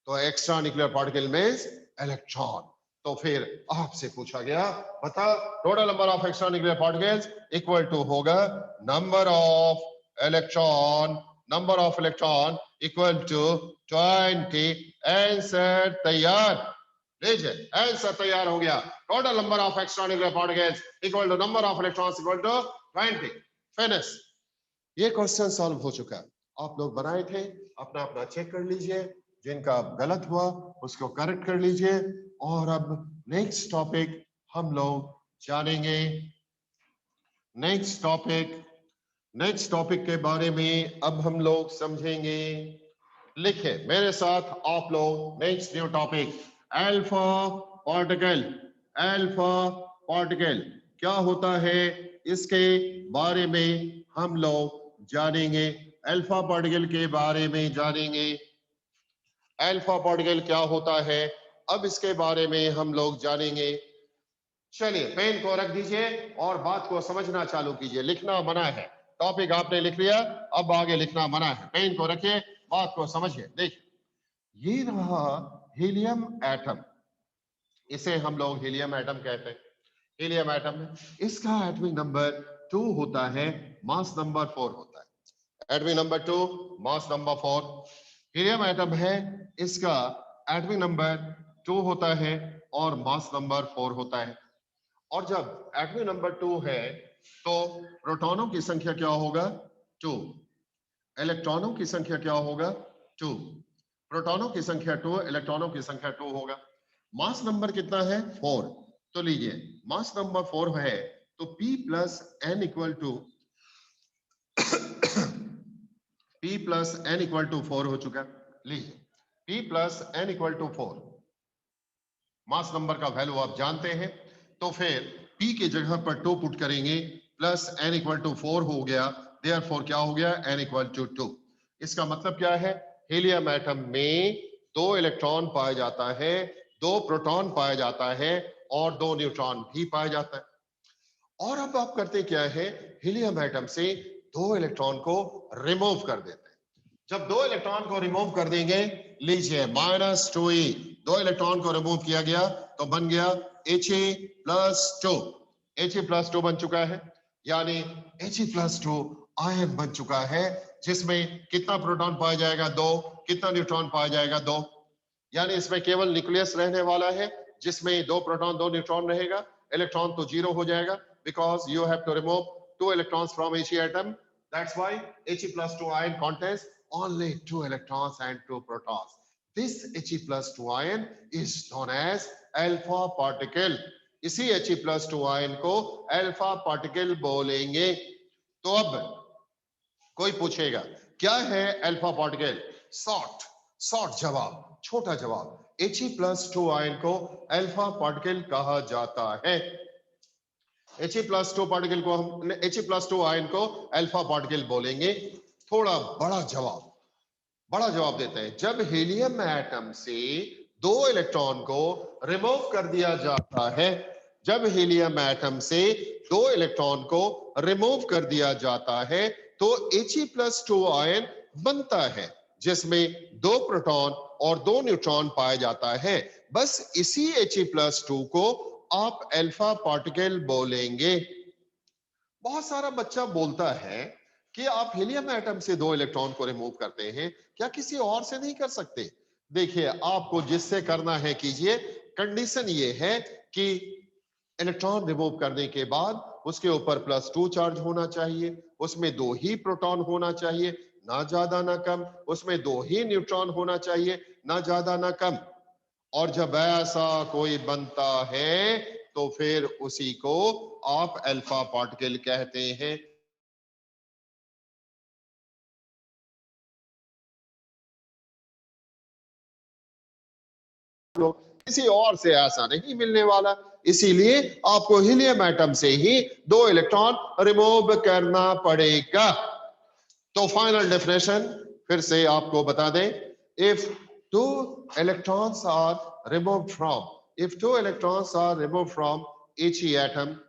तो extranuclear particle means electron. तो फिर आपसे पूछा गया बता total number of extranuclear particles equal to होगा number of electron, number of electron equal to 20। Answer तैयार। लीजिए आंसर तैयार हो गया। Total number of extranuclear particles equal to number of electrons equal to 20। Finish. ये question solve हो चुका। आप लोग बनाए थे, अपना अपना चेक कर लीजिए, जिनका गलत हुआ उसको करेक्ट कर लीजिए। और अब नेक्स्ट टॉपिक हम लोग जानेंगे। नेक्स्ट टॉपिक के बारे में अब हम लोग समझेंगे। लिखे मेरे साथ आप लोग next new topic alpha particle. Alpha particle क्या होता है इसके बारे में हम लोग जानेंगे। अल्फा पार्टिकल के बारे में जानेंगे। अल्फा पार्टिकल क्या होता है अब इसके बारे में हम लोग जानेंगे। चलिए पेन को रख दीजिए और बात को समझना चालू कीजिए। लिखना मना है, टॉपिक आपने लिख लिया, अब आगे लिखना मना है। पेन को रखिए, बात को समझिए। देखिए ये रहा हीलियम एटम, इसे हम लोग हीलियम एटम कहते हैं। हीलियम एटम इसका एटॉमिक नंबर 2 होता है, मास नंबर 4 होता है। Atomic number 2 mass number 4। Helium atom है, इसका एटॉमिक नंबर 2 होता है और मास नंबर 4 होता है। और जब एटॉमिक नंबर 2 है तो प्रोटॉनों की संख्या क्या होगा 2, इलेक्ट्रॉनों की संख्या क्या होगा 2, प्रोटॉनों की संख्या 2, इलेक्ट्रॉनों की संख्या 2 होगा। मास नंबर कितना है 4। तो लीजिए मास नंबर 4 है तो P plus N equal to P plus N equal to 4 हो चुका। लीजिए P plus N equal to 4, mass number का वैल्यू आप जानते हैं। तो फिर P के जगह पर 2 पुट करेंगे प्लस n इक्वल टू 4 हो गया, देयरफॉर क्या हो गया, n इक्वल टू 2। इसका मतलब क्या है, हीलियम एटम में 2 इलेक्ट्रॉन पाया जाता है, 2 प्रोटॉन पाया जाता है और 2 न्यूट्रॉन भी पाया जाता है। और अब आप करते क्या है, हीलियम एटम से 2 इलेक्ट्रॉन को रिमूव कर देते हैं। जब 2 इलेक्ट्रॉन को रिमूव कर देंगे, लीजिए -2e, 2 इलेक्ट्रॉन को रिमूव किया गया तो बन गया He+2, He+2 बन चुका है, यानी He+2 आयन बन चुका है, जिसमें कितना प्रोटॉन पाया जाएगा, 2, कितना न्यूट्रॉन पाया जाएगा, 2, यानी इसमें केवल न्यूक्लियस रहने वाला है जिसमें 2 प्रोटॉन 2 न्यूट्रॉन रहेगा, इलेक्ट्रॉन तो 0 हो जाएगा, because you have to remove 2 electrons from He atom. That's why He+2 ion contains only 2 electrons and 2 protons. This He+2 ion is known as alpha particle. इसी He+2 ion को alpha particle बोलेंगे। तो अब कोई पूछेगा क्या है अल्फा पार्टिकल, शॉर्ट जवाब, छोटा जवाब, He+2 आयन को अल्फा पार्टिकल कहा जाता है। He+2 पार्टिकल को हम He+2 आयन को अल्फा पार्टिकल बोलेंगे। थोड़ा बड़ा जवाब देते हैं, जब हीलियम एटम से 2 इलेक्ट्रॉन को रिमूव कर दिया जाता है, जब हीलियम एटम से 2 इलेक्ट्रॉन को रिमूव कर दिया जाता है तो He+2 आयन बनता है, जिसमें 2 प्रोटॉन और 2 न्यूट्रॉन पाया जाता है। बस इसी He+2 को आप अल्फा पार्टिकल बोलेंगे। बहुत सारा बच्चा बोलता है कि आप हीलियम एटम से 2 इलेक्ट्रॉन को रिमूव करते हैं, क्या किसी और से नहीं कर सकते? देखिए, आपको जिससे करना है कीजिए, कंडीशन ये है कि इलेक्ट्रॉन रिमूव करने के बाद उसके ऊपर +2 चार्ज होना चाहिए, उसमें 2 ही प्रोटॉन होना चाहिए, ना ज्यादा ना कम, उसमें 2 ही न्यूट्रॉन होना चाहिए, ना ज्यादा ना कम। और जब ऐसा कोई बनता है तो फिर उसी को आप अल्फा पार्टिकल कहते हैं। किसी और से ऐसा नहीं मिलने वाला, इसीलिए आपको हीलियम एटम से ही 2 इलेक्ट्रॉन रिमूव करना पड़ेगा। तो फाइनल डेफिनेशन फिर से आपको बता दें, if 2 electrons are removed from He atom,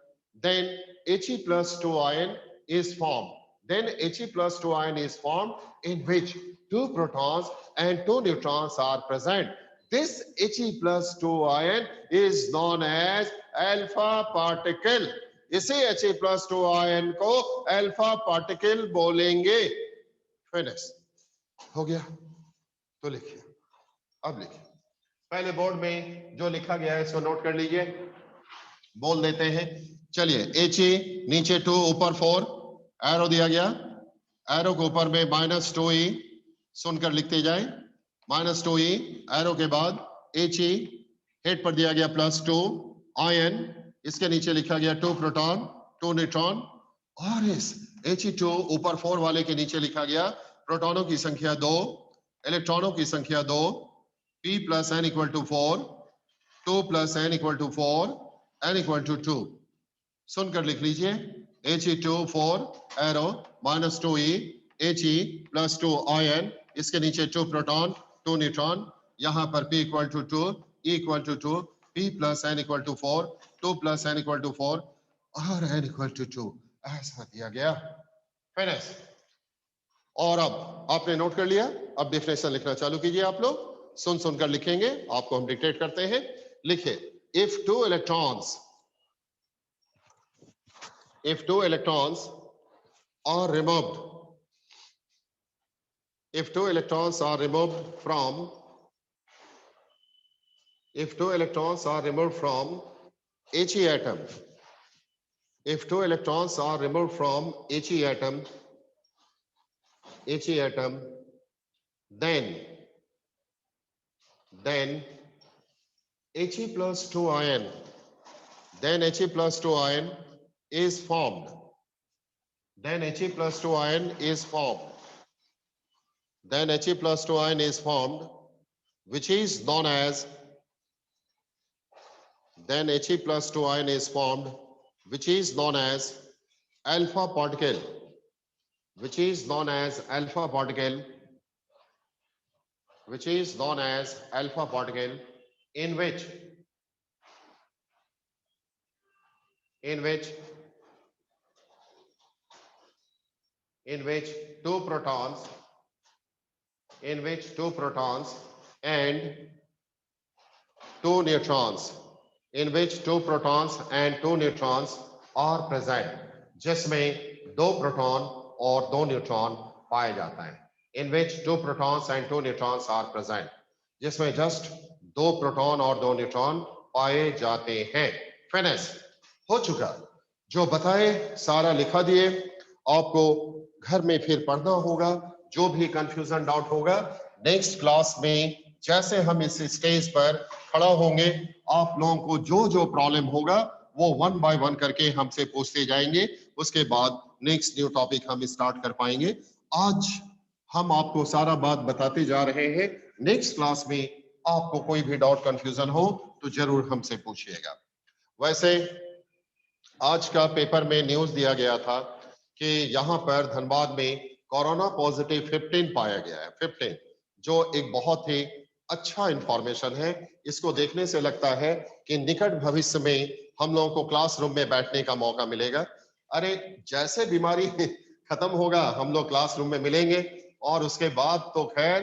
then He+2 ion is formed. Then He+2 ion is formed in which 2 protons and 2 neutrons are present. This He+2 ion is known as alpha particle. इसे He+2 ion को alpha particle बोलेंगे। Finish हो गया, तो लिखिए, अब लिखिए, पहले बोर्ड में जो लिखा गया है इसको नोट कर लीजिए, बोल देते हैं। चलिए, He नीचे 2 ऊपर 4, एरो दिया गया, एरो के ऊपर में -2e, सुनकर लिखते जाए, -2e, एरो के बाद He, हेड पर दिया गया +2 आयन, इसके नीचे लिखा गया 2 प्रोटॉन 2 न्यूट्रॉन, और इस He2 ऊपर 4 वाले के नीचे लिखा गया प्रोटॉनों की संख्या 2, इलेक्ट्रॉनों की संख्या 2, P + n = 4, 2 + n = 4, n = 2। सुनकर लिख लीजिए, He2 4 arrow -2e, He+2 ion, इसके नीचे 2 प्रोटॉन 2 न्यूट्रॉन, यहां पर P = 2, E = 2, P + n = 4, 2 + n = 4 और n = 2, ऐसा दिया गया। फिनिश। और अब आपने नोट कर लिया, अब डेफिनेशन लिखना चालू कीजिए। आप लोग सुनकर लिखेंगे, आपको हम डिक्टेट करते हैं। लिखिए, if 2 electrons are removed, if 2 electrons are removed from He atom, if 2 electrons are removed from He atom, then He+2 ion, He+2 ion is formed. Then He+2 ion is formed, which is known as, then He+2 ion is formed, which is known as alpha particle, which is known as alpha particle, which is known as alpha particle, in which two protons, and two neutrons, are present, जिसमें दो proton और दो neutron पाए जाता है. In which two protons and two neutrons are present, जिसमें just दो proton और दो न्यूट्रॉन पाए जाते हैं. फिनिश हो चुका. जो बताए सारा लिखा दिए. आपको घर में फिर पढ़ना होगा. जो भी कंफ्यूजन डाउट होगा नेक्स्ट क्लास में जैसे हम इस स्टेज पर खड़ा होंगे, आप लोगों को जो जो प्रॉब्लम होगा वो वन बाय वन करके हमसे पूछते जाएंगे. उसके बाद नेक्स्ट न्यू टॉपिक हम स्टार्ट कर पाएंगे. आज हम आपको सारा बात बताते जा रहे हैं. नेक्स्ट क्लास में आपको कोई भी डाउट कंफ्यूजन हो तो जरूर हमसे पूछिएगा. वैसे आज का पेपर में न्यूज दिया गया था कि यहाँ पर धनबाद में कोरोना पॉजिटिव 15 पाया गया है. 15, जो एक बहुत ही अच्छा इंफॉर्मेशन है. इसको देखने से लगता है कि निकट भविष्य में हम लोगों को क्लासरूम में बैठने का मौका मिलेगा. अरे जैसे बीमारी खत्म होगा हम लोग क्लासरूम में मिलेंगे, और उसके बाद तो खैर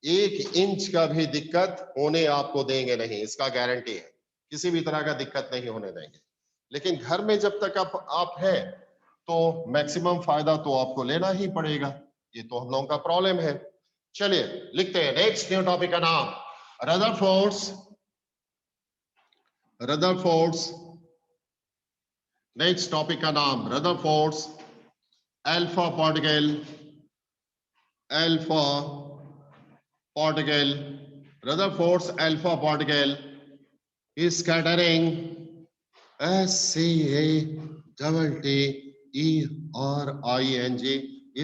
1 इंच का भी दिक्कत होने आपको देंगे नहीं, इसका गारंटी है. किसी भी तरह का दिक्कत नहीं होने देंगे. लेकिन घर में जब तक आप हैं तो मैक्सिमम फायदा तो आपको लेना ही पड़ेगा. ये तो हम लोगों का प्रॉब्लम है. चलिए लिखते हैं. नेक्स्ट न्यू टॉपिक का नाम रदरफोर्ड्स. नेक्स्ट टॉपिक का नाम Rutherford's alpha particle. Rutherford's alpha particle scattering, SCATTERING,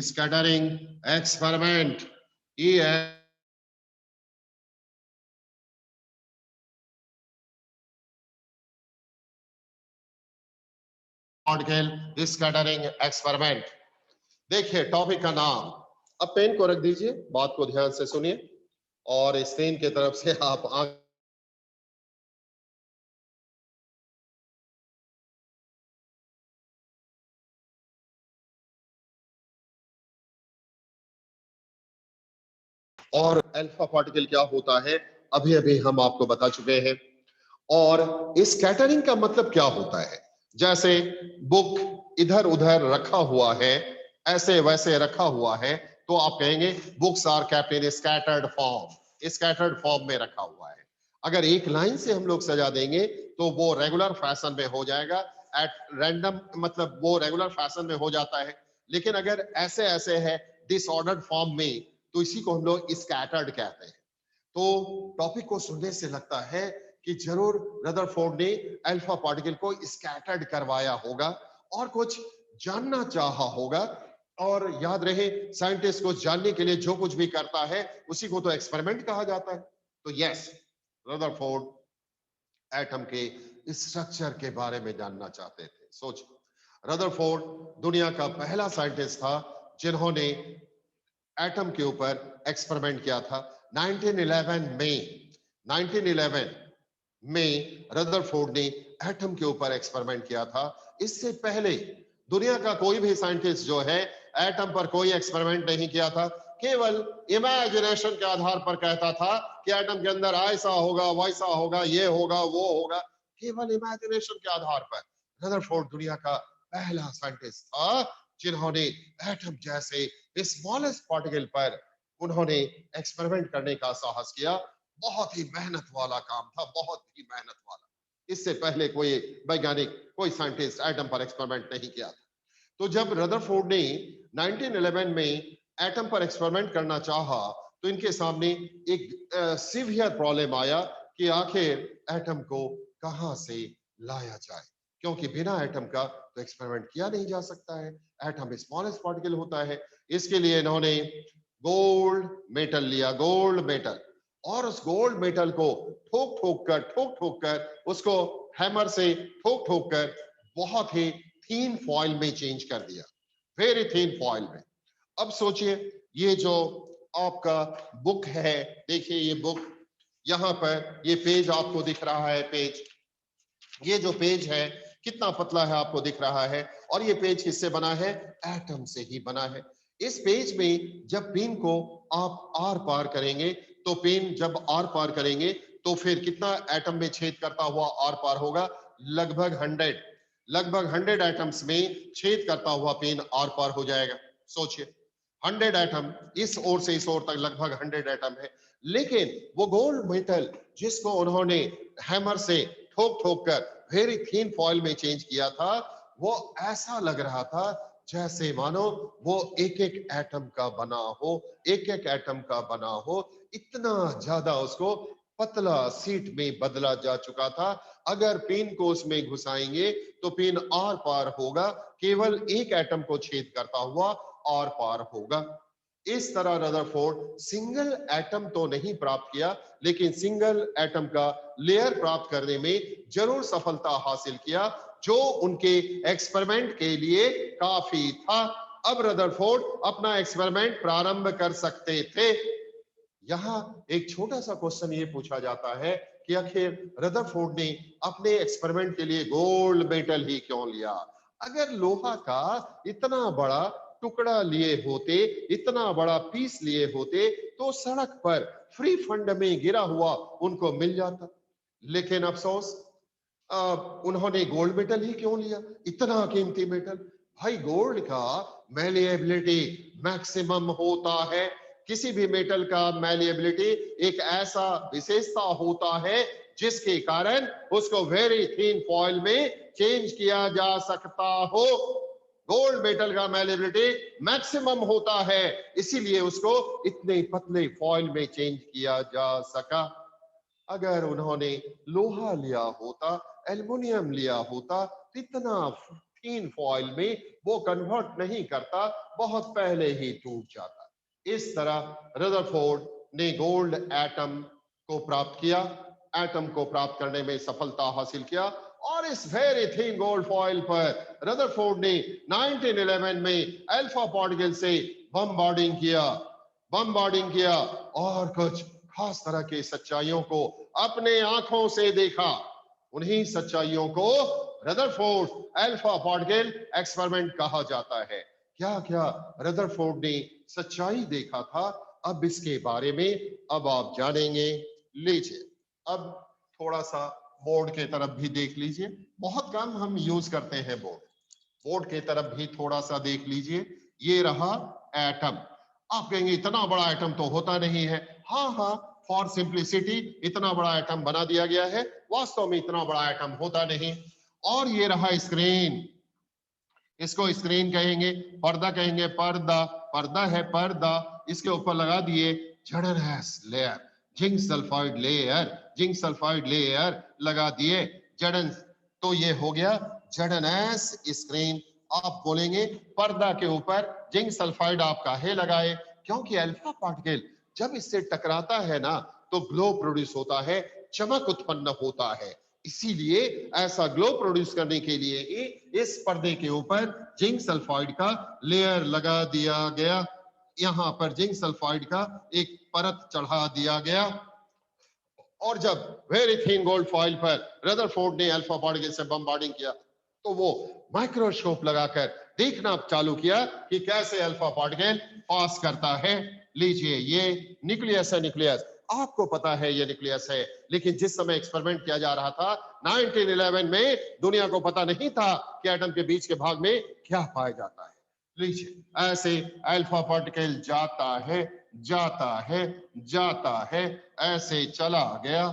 scattering experiment, particle scattering experiment. देखिए टॉपिक का नाम. अब पेन को रख दीजिए, बात को ध्यान से सुनिए और स्क्रीन की तरफ से आप और अल्फा पार्टिकल क्या होता है अभी अभी हम आपको बता चुके हैं. और स्कैटरिंग का मतलब क्या होता है? जैसे बुक इधर उधर रखा हुआ है, ऐसे वैसे रखा हुआ है, तो आप कहेंगे books are kept in scattered form में रखा हुआ है. अगर एक लाइन से हम लोग सजा देंगे तो वो रेगुलर फैशन में हो जाएगा. एट रैंडम मतलब वो रेगुलर फैशन में हो जाता है. लेकिन अगर ऐसे ऐसे है डिसऑर्डर्ड फॉर्म में, तो इसी को हम लोग स्कैटर्ड कहते हैं. तो टॉपिक को सुनने से लगता है कि जरूर रदरफोर्ड ने अल्फा पार्टिकल को स्कैटर्ड करवाया होगा और कुछ जानना चाहा होगा. और याद रहे साइंटिस्ट को जानने के लिए जो कुछ भी करता है उसी को तो एक्सपेरिमेंट कहा जाता है. तो यस, रदरफोर्ड एटम के स्ट्रक्चर के बारे में जानना चाहते थे. सोच, रदरफोर्ड दुनिया का पहला साइंटिस्ट था जिन्होंने एटम के ऊपर एक्सपेरिमेंट किया था. 1911 में रदरफोर्ड ने एटम के ऊपर एक्सपेरिमेंट किया था. इससे पहले दुनिया का कोई भी साइंटिस्ट जो है एटम पर कोई एक्सपेरिमेंट नहीं किया था. केवल इमेजिनेशन के आधार पर कहता था कि एटम के अंदर ऐसा होगा, वैसा होगा, ये होगा, वो होगा. केवल इमेजिनेशन के आधार पर रदरफोर्ड दुनिया का पहला साइंटिस्ट था जिन्होंने एटम जैसे स्मॉलेस्ट पार्टिकल पर उन्होंने एक्सपेरिमेंट करने का साहस किया. बहुत ही मेहनत वाला काम था, बहुत ही मेहनत वाला. इससे पहले कोई वैज्ञानिक, कोई साइंटिस्ट एटम पर एक्सपेरिमेंट नहीं किया था. तो जब रदरफोर्ड ने 1911 में एटम पर एक्सपेरिमेंट करना चाहा तो इनके सामने एक सीवियर प्रॉब्लम आया कि आखिर एटम को कहां से लाया जाए, क्योंकि बिना एटम का तो एक्सपेरिमेंट किया नहीं जा सकता है. एटम स्मॉलेस्ट पार्टिकल होता है. इसके लिए इन्होंने गोल्ड मेटल लिया, गोल्ड मेटल, और उस गोल्ड मेटल को ठोक ठोक कर उसको हैमर से ठोक ठोक कर बहुत ही थीन फॉइल में चेंज कर दिया, वेरी थीन फॉइल में। अब सोचिए ये जो आपका बुक है, देखिए ये बुक, यहां पर ये पेज आपको दिख रहा है, पेज, ये जो पेज है कितना पतला है आपको दिख रहा है, और ये पेज किससे बना है? एटम से ही बना है। इस पेज में जब पेन को आप आर पार करेंगे, तो पेन जब आर पार करेंगे तो फिर कितना एटम में छेद करता हुआ आर पार होगा? लगभग 100 एटम्स में छेद करता हुआ पेन आर पार हो जाएगा। सोचिए 100 एटम, इस ओर से इस ओर तक लगभग 100 एटम है, लेकिन वो गोल्ड मेटल जिसको उन्होंने हैमर से ठोक ठोक कर वेरी थीन फॉइल में चेंज किया था, वो ऐसा लग रहा था जैसे मानो वो एक एक एटम का बना हो, एक एक एटम का बना हो। इतना ज्यादा उसको पतला सीट में बदला जा चुका था। अगर पेन को उसमें घुसाएंगे तो पेन आर पार होगा, केवल एक एटम को छेद करता हुआ आर पार होगा। इस तरह रदरफोर्ड सिंगल एटम तो नहीं प्राप्त किया, लेकिन सिंगल एटम का लेयर प्राप्त करने में जरूर सफलता हासिल किया, जो उनके एक्सपेरिमेंट के लिए काफी था। अब रदरफोर्ड अपना एक्सपेरिमेंट प्रारंभ कर सकते थे। यहां एक छोटा सा क्वेश्चन ये पूछा जाता है कि आखिर रदरफोर्ड ने अपने एक्सपेरिमेंट के लिए गोल्ड मेडल ही क्यों लिया? अगर लोहा का इतना बड़ा टुकड़ा लिए होते, इतना बड़ा पीस लिए होते, तो सड़क पर फ्री फंड में गिरा हुआ उनको मिल जाता। लेकिन अफसोस, उन्होंने गोल्ड मेडल ही क्यों लिया, इतना कीमती मेडल? भाई गोल्ड का मैलिएबिलिटी मैक्सिमम होता है। किसी भी मेटल का मैलिएबिलिटी एक ऐसा विशेषता होता है जिसके कारण उसको वेरी थीन फॉइल में चेंज किया जा सकता हो। गोल्ड मेटल का मैलिएबिलिटी मैक्सिमम होता है, इसीलिए उसको इतने पतले फॉइल में चेंज किया जा सका। अगर उन्होंने लोहा लिया होता, एल्युमिनियम लिया होता, तो इतना थीन फॉइल में वो कन्वर्ट नहीं करता, बहुत पहले ही टूट जाता। इस तरह रदरफोर्ड ने गोल्ड एटम को प्राप्त किया, एटम को प्राप्त करने में सफलता हासिल किया, और इस वेरी थीन गोल्ड फॉइल पर रदरफोर्ड ने 1911 में अल्फा पार्टिकल से बमबार्डिंग किया और कुछ खास तरह की सच्चाइयों को अपने आंखों से देखा। उन्हीं सच्चाइयों को रदरफोर्ड अल्फा पार्टिकल एक्सपेरिमेंट कहा जाता है। क्या क्या रदरफोर्ड ने सच्चाई देखा था, अब इसके बारे में अब आप जानेंगे। लीजिए अब थोड़ा सा बोर्ड के तरफ भी देख लीजिए, बहुत कम हम यूज करते हैं बोर्ड के तरफ भी थोड़ा सा देख लीजिए। ये रहा एटम। आप कहेंगे इतना बड़ा एटम तो होता नहीं है। हाँ हाँ, फॉर सिंप्लिसिटी इतना बड़ा एटम बना दिया गया है, वास्तव में इतना बड़ा एटम होता नहीं। और ये रहा स्क्रीन, इसको स्क्रीन कहेंगे, पर्दा कहेंगे, पर्दा है पर्दा, इसके ऊपर लगा दिए जड़नस लेयर, जिंक सल्फाइड लेयर लगा दिए जड़न, तो ये हो गया जड़नस स्क्रीन। आप बोलेंगे पर्दा के ऊपर जिंक सल्फाइड आप काहे लगाए? क्योंकि अल्फा पार्टिकल जब इससे टकराता है ना, तो ग्लो प्रोड्यूस होता है, चमक उत्पन्न होता है। इसीलिए ऐसा ग्लो प्रोड्यूस करने के लिए ही इस पर्दे के ऊपर जिंक सल्फाइड का लेयर लगा दिया गया। यहां पर जिंक सल्फाइड का एक परत चढ़ा दिया गया, और जब वेरी थिन गोल्ड फॉइल पर रदरफोर्ड ने अल्फा पार्टिकल से बमबार्डिंग किया, तो वो माइक्रोस्कोप लगाकर देखना चालू किया कि कैसे अल्फा पार्टिकल पास करता है। लीजिए ये न्यूक्लियस है, न्यूक्लियस आपको पता है ये न्यूक्लियस है, लेकिन जिस समय एक्सपेरिमेंट किया जा रहा था 1911 में, दुनिया को पता नहीं था कि एटम के बीच के भाग में क्या पाया जाता है। लीजिए ऐसे अल्फा पार्टिकल जाता है, ऐसे चला गया,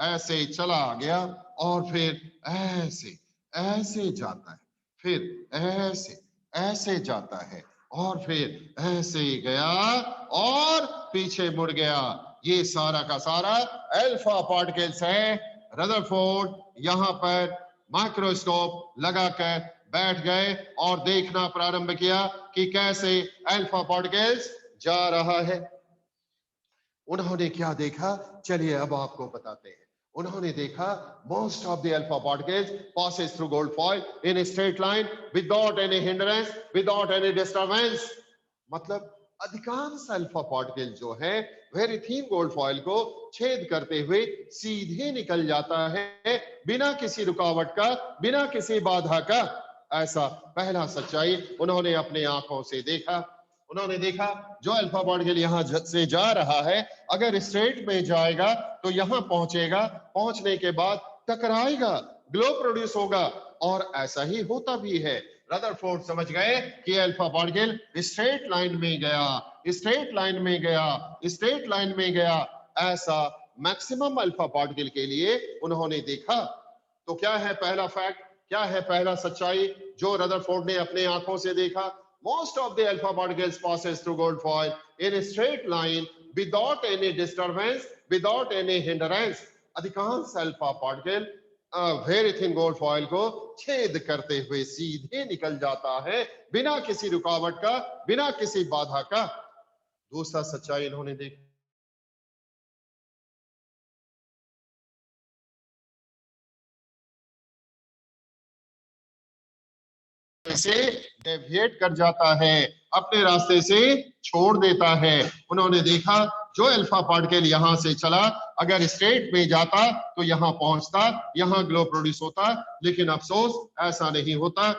ऐसे चला गया, और फिर ऐसे जाता है, फिर ऐसे जाता है, और फिर ऐसे गया और पीछे मुड़ गया। ये सारा का सारा अल्फा पार्टिकल्स है। रदरफोर्ड यहाँ पर माइक्रोस्कोप लगाकर बैठ गए और देखना प्रारंभ किया कि कैसे अल्फा पार्टिकल्स जा रहा है। उन्होंने क्या देखा, चलिए अब आपको बताते हैं। उन्होंने देखा most of the alpha particles passes through gold foil in a straight line without any hindrance, without any disturbance. मतलब अधिकांश अल्फा पार्टिकल जो है वेरी थीन गोल्ड फॉइल को छेद करते हुए सीधे निकल जाता है बिना किसी रुकावट का, बिना किसी बाधा का। ऐसा पहला सच्चाई उन्होंने अपने आंखों से देखा। उन्होंने देखा जो अल्फा पार्टिकल यहां से जा रहा है अगर स्ट्रेट में जाएगा तो यहां पहुंचेगा, पहुंचने के बाद टकराएगा, ग्लो प्रोड्यूस होगा, और ऐसा ही होता भी है। रदरफोर्ड समझ गए कि अल्फा पार्टिकल स्ट्रेट लाइन में गया, स्ट्रेट लाइन में गया, स्ट्रेट लाइन में गया। ऐसा मैक्सिमम अल्फा पार्टिकल के लिए उन्होंने देखा। तो क्या है पहला फैक्ट, क्या है पहला सच्चाई जो रदरफोर्ड ने अपने आंखों से देखा? Most of the alpha particles passes through gold foil in a straight line without any disturbance, without any hindrance. अधिकांश alpha particle very thin gold foil को छेद करते हुए सीधे निकल जाता है बिना किसी रुकावट का, बिना किसी बाधा का। दूसरा सच्चाई इन्होंने देखी, से डेविएट कर जाता है, अपने रास्ते से छोड़ देता है। उन्होंने देखा जो अल्फा पार्टिकल यहां से चला अगर स्ट्रेट में जाता तो यहां पहुंचता, यहां ग्लो प्रोड्यूस होता, लेकिन अफसोस ऐसा नहीं होता।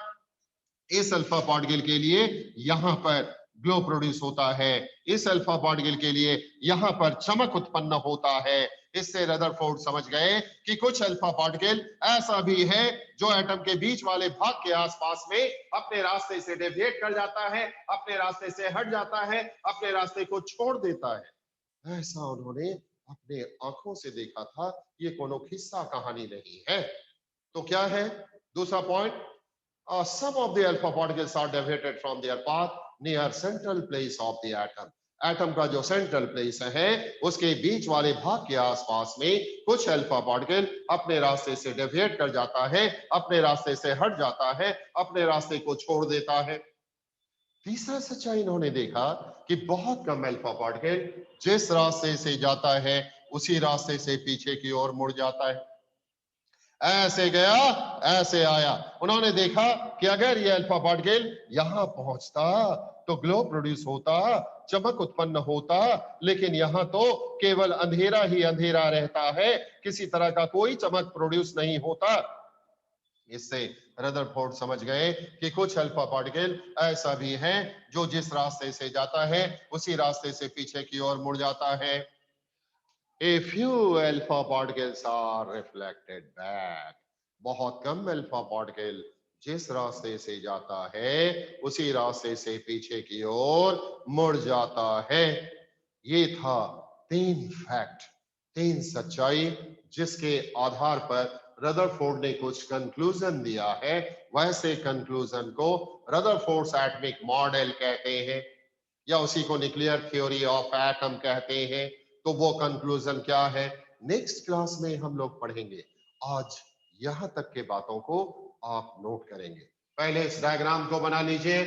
इस अल्फा पार्टिकल के लिए यहां पर ग्लो प्रोड्यूस होता है, इस अल्फा पार्टिकल के लिए यहां पर चमक उत्पन्न होता है। इससे रदरफोर्ड समझ गए कि कुछ अल्फा पार्टिकल ऐसा भी है जो एटम के बीच वाले भाग के आसपास में अपने रास्ते से डेविएट कर जाता है, अपने रास्ते से हट जाता है, अपने रास्ते को छोड़ देता है। ऐसा उन्होंने अपने आंखों से देखा था, ये कोनो किस्सा कहानी नहीं है। तो क्या है दूसरा point? Some of the alpha particles are deviated from their path near central place of the atom. Atom का जो सेंट्रल प्लेस है उसके बीच वाले भाग के आसपास में कुछ अल्फा पार्टिकल अपने रास्ते से डेविएट कर जाता है, अपने रास्ते से हट जाता है, अपने रास्ते को छोड़ देता है। तीसरा सच्चाई इन्होंने देखा कि बहुत कम अल्फा पार्टिकल जिस रास्ते से जाता है उसी रास्ते से पीछे की ओर मुड़ जाता है। ऐसे गया ऐसे आया। उन्होंने देखा कि अगर ये अल्फा पार्टिकल यहां पहुंचता तो ग्लो प्रोड्यूस होता, चमक उत्पन्न होता, लेकिन यहां तो केवल अंधेरा ही अंधेरा रहता है, किसी तरह का कोई चमक प्रोड्यूस नहीं होता। इससे रदरफोर्ड समझ गए कि कुछ अल्फा पार्टिकल ऐसा भी है जो जिस रास्ते से जाता है उसी रास्ते से पीछे की ओर मुड़ जाता है। A few alpha particles are reflected back. बहुत कम अल्फा पार्टिकल जिस रास्ते से जाता है उसी रास्ते से पीछे की ओर मुड़ जाता है। ये था 3 फैक्ट, 3 सच्चाई जिसके आधार पर रदरफोर्ड ने कुछ कंक्लूजन दिया है। वैसे कंक्लूजन को रदरफोर्ड्स एटॉमिक मॉडल कहते हैं या उसी को न्यूक्लियर थ्योरी ऑफ एटम कहते हैं। तो वो कंक्लूजन क्या है नेक्स्ट क्लास में हम लोग पढ़ेंगे। आज यहां तक के बातों को आप नोट करेंगे। पहले इस डायग्राम को बना लीजिए।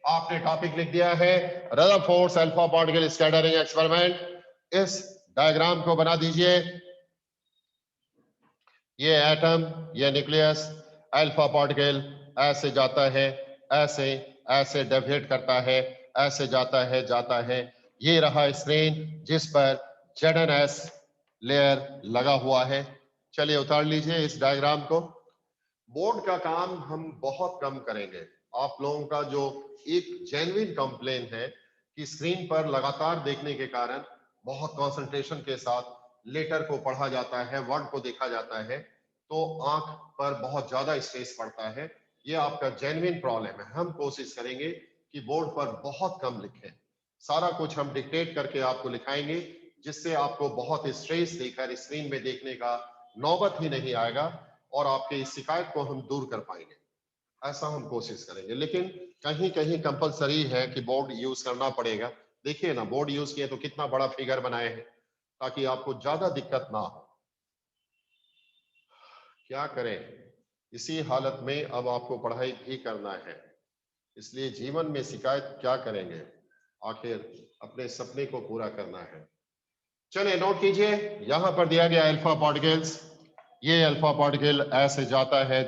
आपने टॉपिक लिख दिया है Rutherford's alpha particle scattering experiment. इस डायग्राम को बना दीजिए। ये एटम, ये न्यूक्लियस, अल्फा पार्टिकल ऐसे जाता है, ऐसे ऐसे डेविएट करता है, ऐसे जाता है। ये रहा स्क्रीन जिस पर ZnS लेयर लगा हुआ है। चलिए उतार लीजिए इस डायग्राम को। बोर्ड का काम हम बहुत कम करेंगे। आप लोगों का जो एक जेन्युइन कंप्लेन है कि स्क्रीन पर लगातार देखने के कारण बहुत कंसंट्रेशन के साथ लेटर को पढ़ा जाता है, वर्ड को देखा जाता है, तो आंख पर बहुत ज्यादा स्ट्रेस पड़ता है। ये आपका जेन्युइन प्रॉब्लम है। हम कोशिश करेंगे कि बोर्ड पर बहुत कम लिखें। सारा कुछ हम डिक्टेट करके आपको लिखाएंगे जिससे आपको बहुत स्ट्रेस देकर स्क्रीन में देखने का नौबत ही नहीं आएगा और आपके इस शिकायत को हम दूर कर पाएंगे। ऐसा हम कोशिश करेंगे। लेकिन कहीं कहीं कंपलसरी है कि बोर्ड यूज करना पड़ेगा। देखिए ना, बोर्ड यूज किए तो कितना बड़ा फिगर बनाए हैं ताकि आपको ज्यादा दिक्कत ना हो। क्या करें, इसी हालत में अब आपको पढ़ाई भी करना है, इसलिए जीवन में शिकायत क्या करेंगे, आखिर अपने सपने को पूरा करना है। चलिए नोट कीजिए, यहां पर दिया गया अल्फा पार्टिकल्स ये अल्फा पार्टिकल ऐसे जाता है,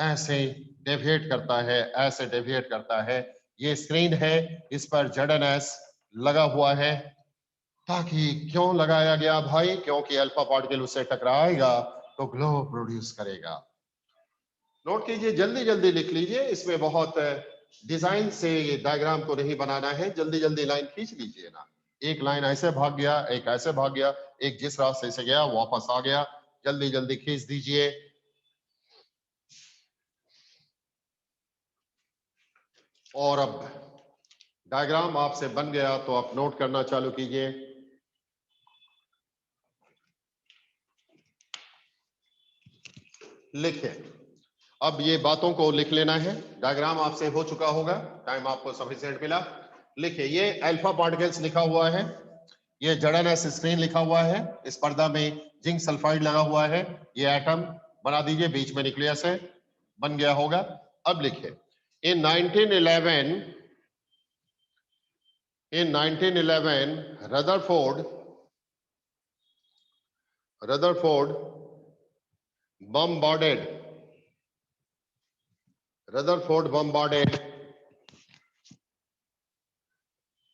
ऐसे डेविएट करता है, ऐसे डेविएट करता है। ये स्क्रीन है, इस पर ZNS लगा हुआ है। ताकि क्यों लगाया गया भाई? क्योंकि अल्फा पार्टिकल उससे टकराएगा तो ग्लो प्रोड्यूस करेगा। नोट कीजिए, जल्दी जल्दी लिख लीजिए, इसमें बहुत डिजाइन से डायग्राम को नहीं बनाना है, जल्दी जल्दी लाइन खींच लीजिए ना। एक लाइन ऐसे भाग गया, एक ऐसे भाग गया, एक जिस रास्ते से गया वापस आ गया, जल्दी जल्दी खींच दीजिए। और अब डायग्राम आपसे बन गया तो आप नोट करना चालू कीजिए। लिखिए, अब ये बातों को लिख लेना है। डायग्राम आपसे हो चुका होगा, टाइम आपको सफिशिएंट मिला। लिखिए, ये अल्फा पार्टिकल्स लिखा हुआ है, ये ZNS स्क्रीन लिखा हुआ है, इस पर्दा में जिंक सल्फाइड लगा हुआ है, ये एटम बना दीजिए, बीच में न्यूक्लियस है, बन गया होगा। अब लिखिए, इन 1911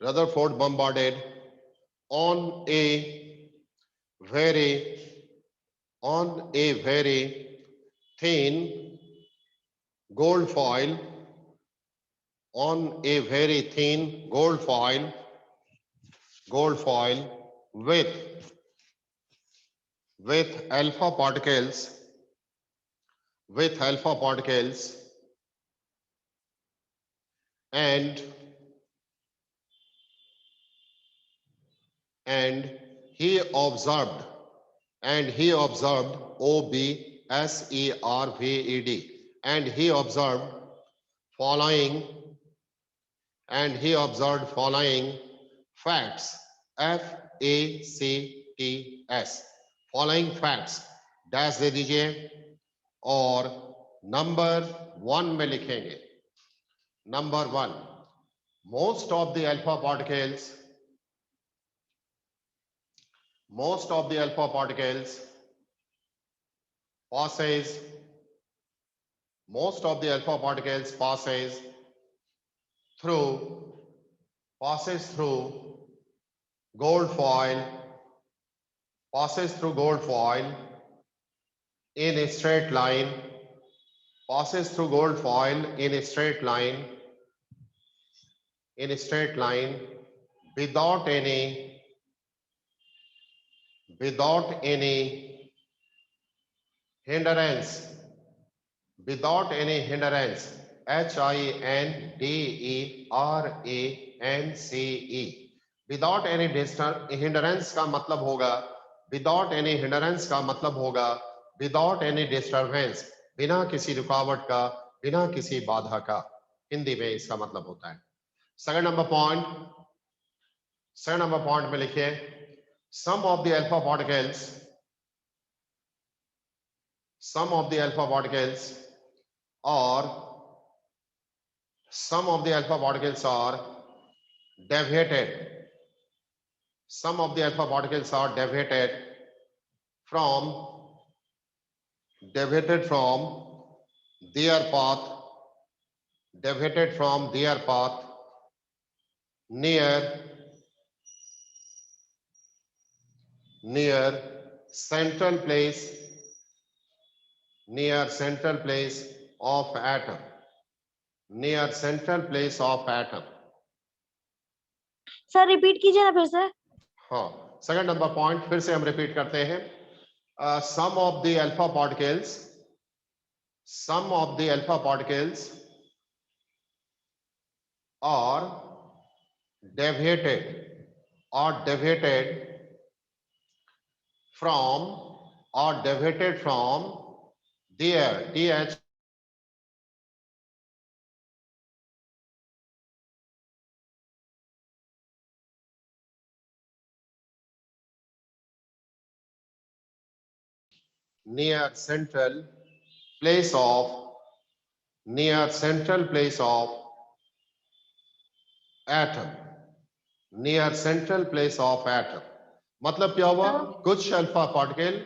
Rutherford bombarded on a very thin gold foil, with alpha particles and he observed OBSERVED, and he observed following facts, FACTS, following facts dash दे दीजिए और नंबर 1 में लिखेंगे। Number 1, most of the alpha particles passes through gold foil in a straight line, without any hindrance, HINDERANCE, without any hindrance का मतलब होगा without any disturbance, बिना किसी रुकावट का, बिना किसी बाधा का, हिंदी में इसका मतलब होता है। सेकंड नंबर पॉइंट में लिखिए, some of the alpha particles are deviated from their path near central place of atom. Sir repeat कीजिए ना फिर से। हाँ, सेकंड नंबर पॉइंट फिर से हम रिपीट करते हैं। some of the alpha particles are deviated from their near central place of atom. मतलब क्या हुआ? कुछ अल्फा पार्टिकल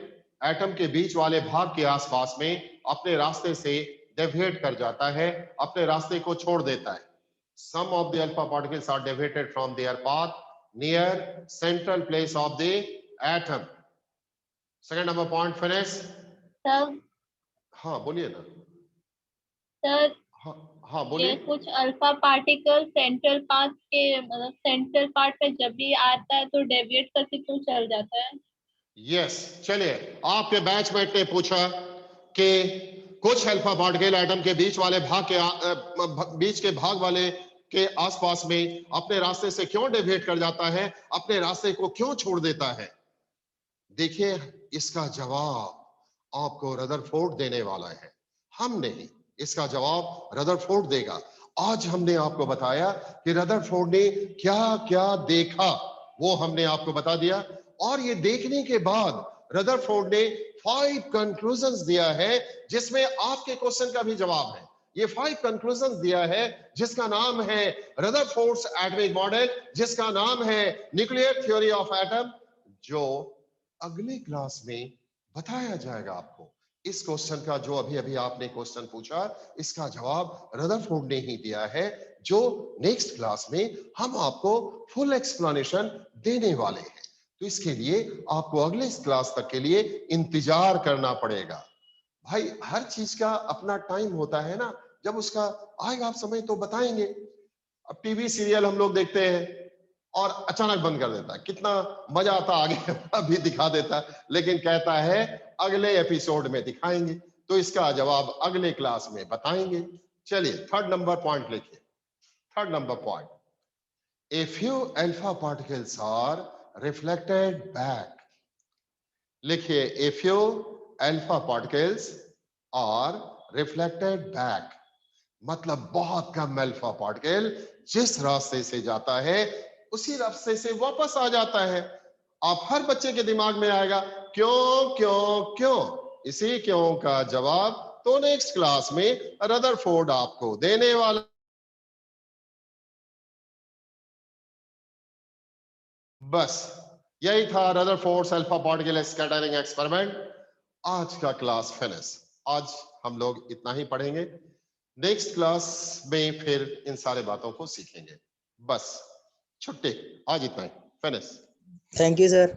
एटम के बीच वाले भाग के आसपास में अपने रास्ते से डेविएट कर जाता है, अपने रास्ते को छोड़ देता है। Some of the alpha particles are deviated from their path near central place of the atom. Second number point finish. Sir हाँ बोलिए ना। सर हाँ ये बोलिए। कुछ अल्फा पार्टिकल सेंट्रल पार्ट के मतलब सेंट्रल पार्ट पे जब भी आता है तो डेविएट करके क्यों चल जाता है? यस चलिए, आपके बैचमेट ने पूछा कि कुछ अल्फा पार्टिकल एटम के बीच वाले भाग के बीच के भाग वाले के आसपास में अपने रास्ते से क्यों डेविएट कर जाता है, अपने रास्ते को क्यों छोड़ देता है। देखिए इसका जवाब आपको रदरफोर्ड देने वाला है, हम नहीं, इसका जवाब रदरफोर्ड देगा। आज हमने आपको बताया कि रदरफोर्ड ने क्या क्या देखा, वो हमने आपको बता दिया। और ये देखने के बाद रदरफोर्ड ने 5 कंक्लूजन्स दिया है, जिसमें आपके क्वेश्चन का भी जवाब है। ये 5 कंक्लूजन्स दिया है, जिसका नाम है रदरफोर्ड्स एटॉमिक मॉडल, जिसका नाम है न्यूक्लियर थ्योरी ऑफ एटम, जो अगले क्लास में बताया जाएगा आपको। इस क्वेश्चन का जो अभी अभी आपने क्वेश्चन पूछा, इसका जवाब रदरफोर्ड ने ही दिया है, जो नेक्स्ट क्लास में हम आपको फुल एक्सप्लेनेशन देने वाले हैं। तो इसके लिए आपको अगले क्लास तक के लिए इंतजार करना पड़ेगा। भाई हर चीज का अपना टाइम होता है ना, जब उसका आएगा आप समय तो बताएंगे। अब टीवी सीरियल हम लोग देखते हैं और अचानक बंद कर देता है, कितना मजा आता, आगे अभी दिखा देता है, लेकिन कहता है अगले एपिसोड में दिखाएंगे। तो इसका जवाब अगले क्लास में बताएंगे। चलिए थर्ड नंबर पॉइंट लिखिए। Third number point, a few alpha particles are reflected back. लिखिए, a few alpha particles are reflected back, मतलब बहुत कम अल्फा पार्टिकल जिस रास्ते से जाता है उसी रास्ते से वापस आ जाता है। आप हर बच्चे के दिमाग में आएगा क्यों क्यों क्यों, इसी क्यों का जवाब तो नेक्स्ट क्लास में रदरफोर्ड आपको देने वाला। बस यही था Rutherford's alpha particle scattering experiment. आज का क्लास फिनिश। आज हम लोग इतना ही पढ़ेंगे, नेक्स्ट क्लास में फिर इन सारे बातों को सीखेंगे। बस छुट्टी, आज इतना ही, फिनिश। Thank you sir.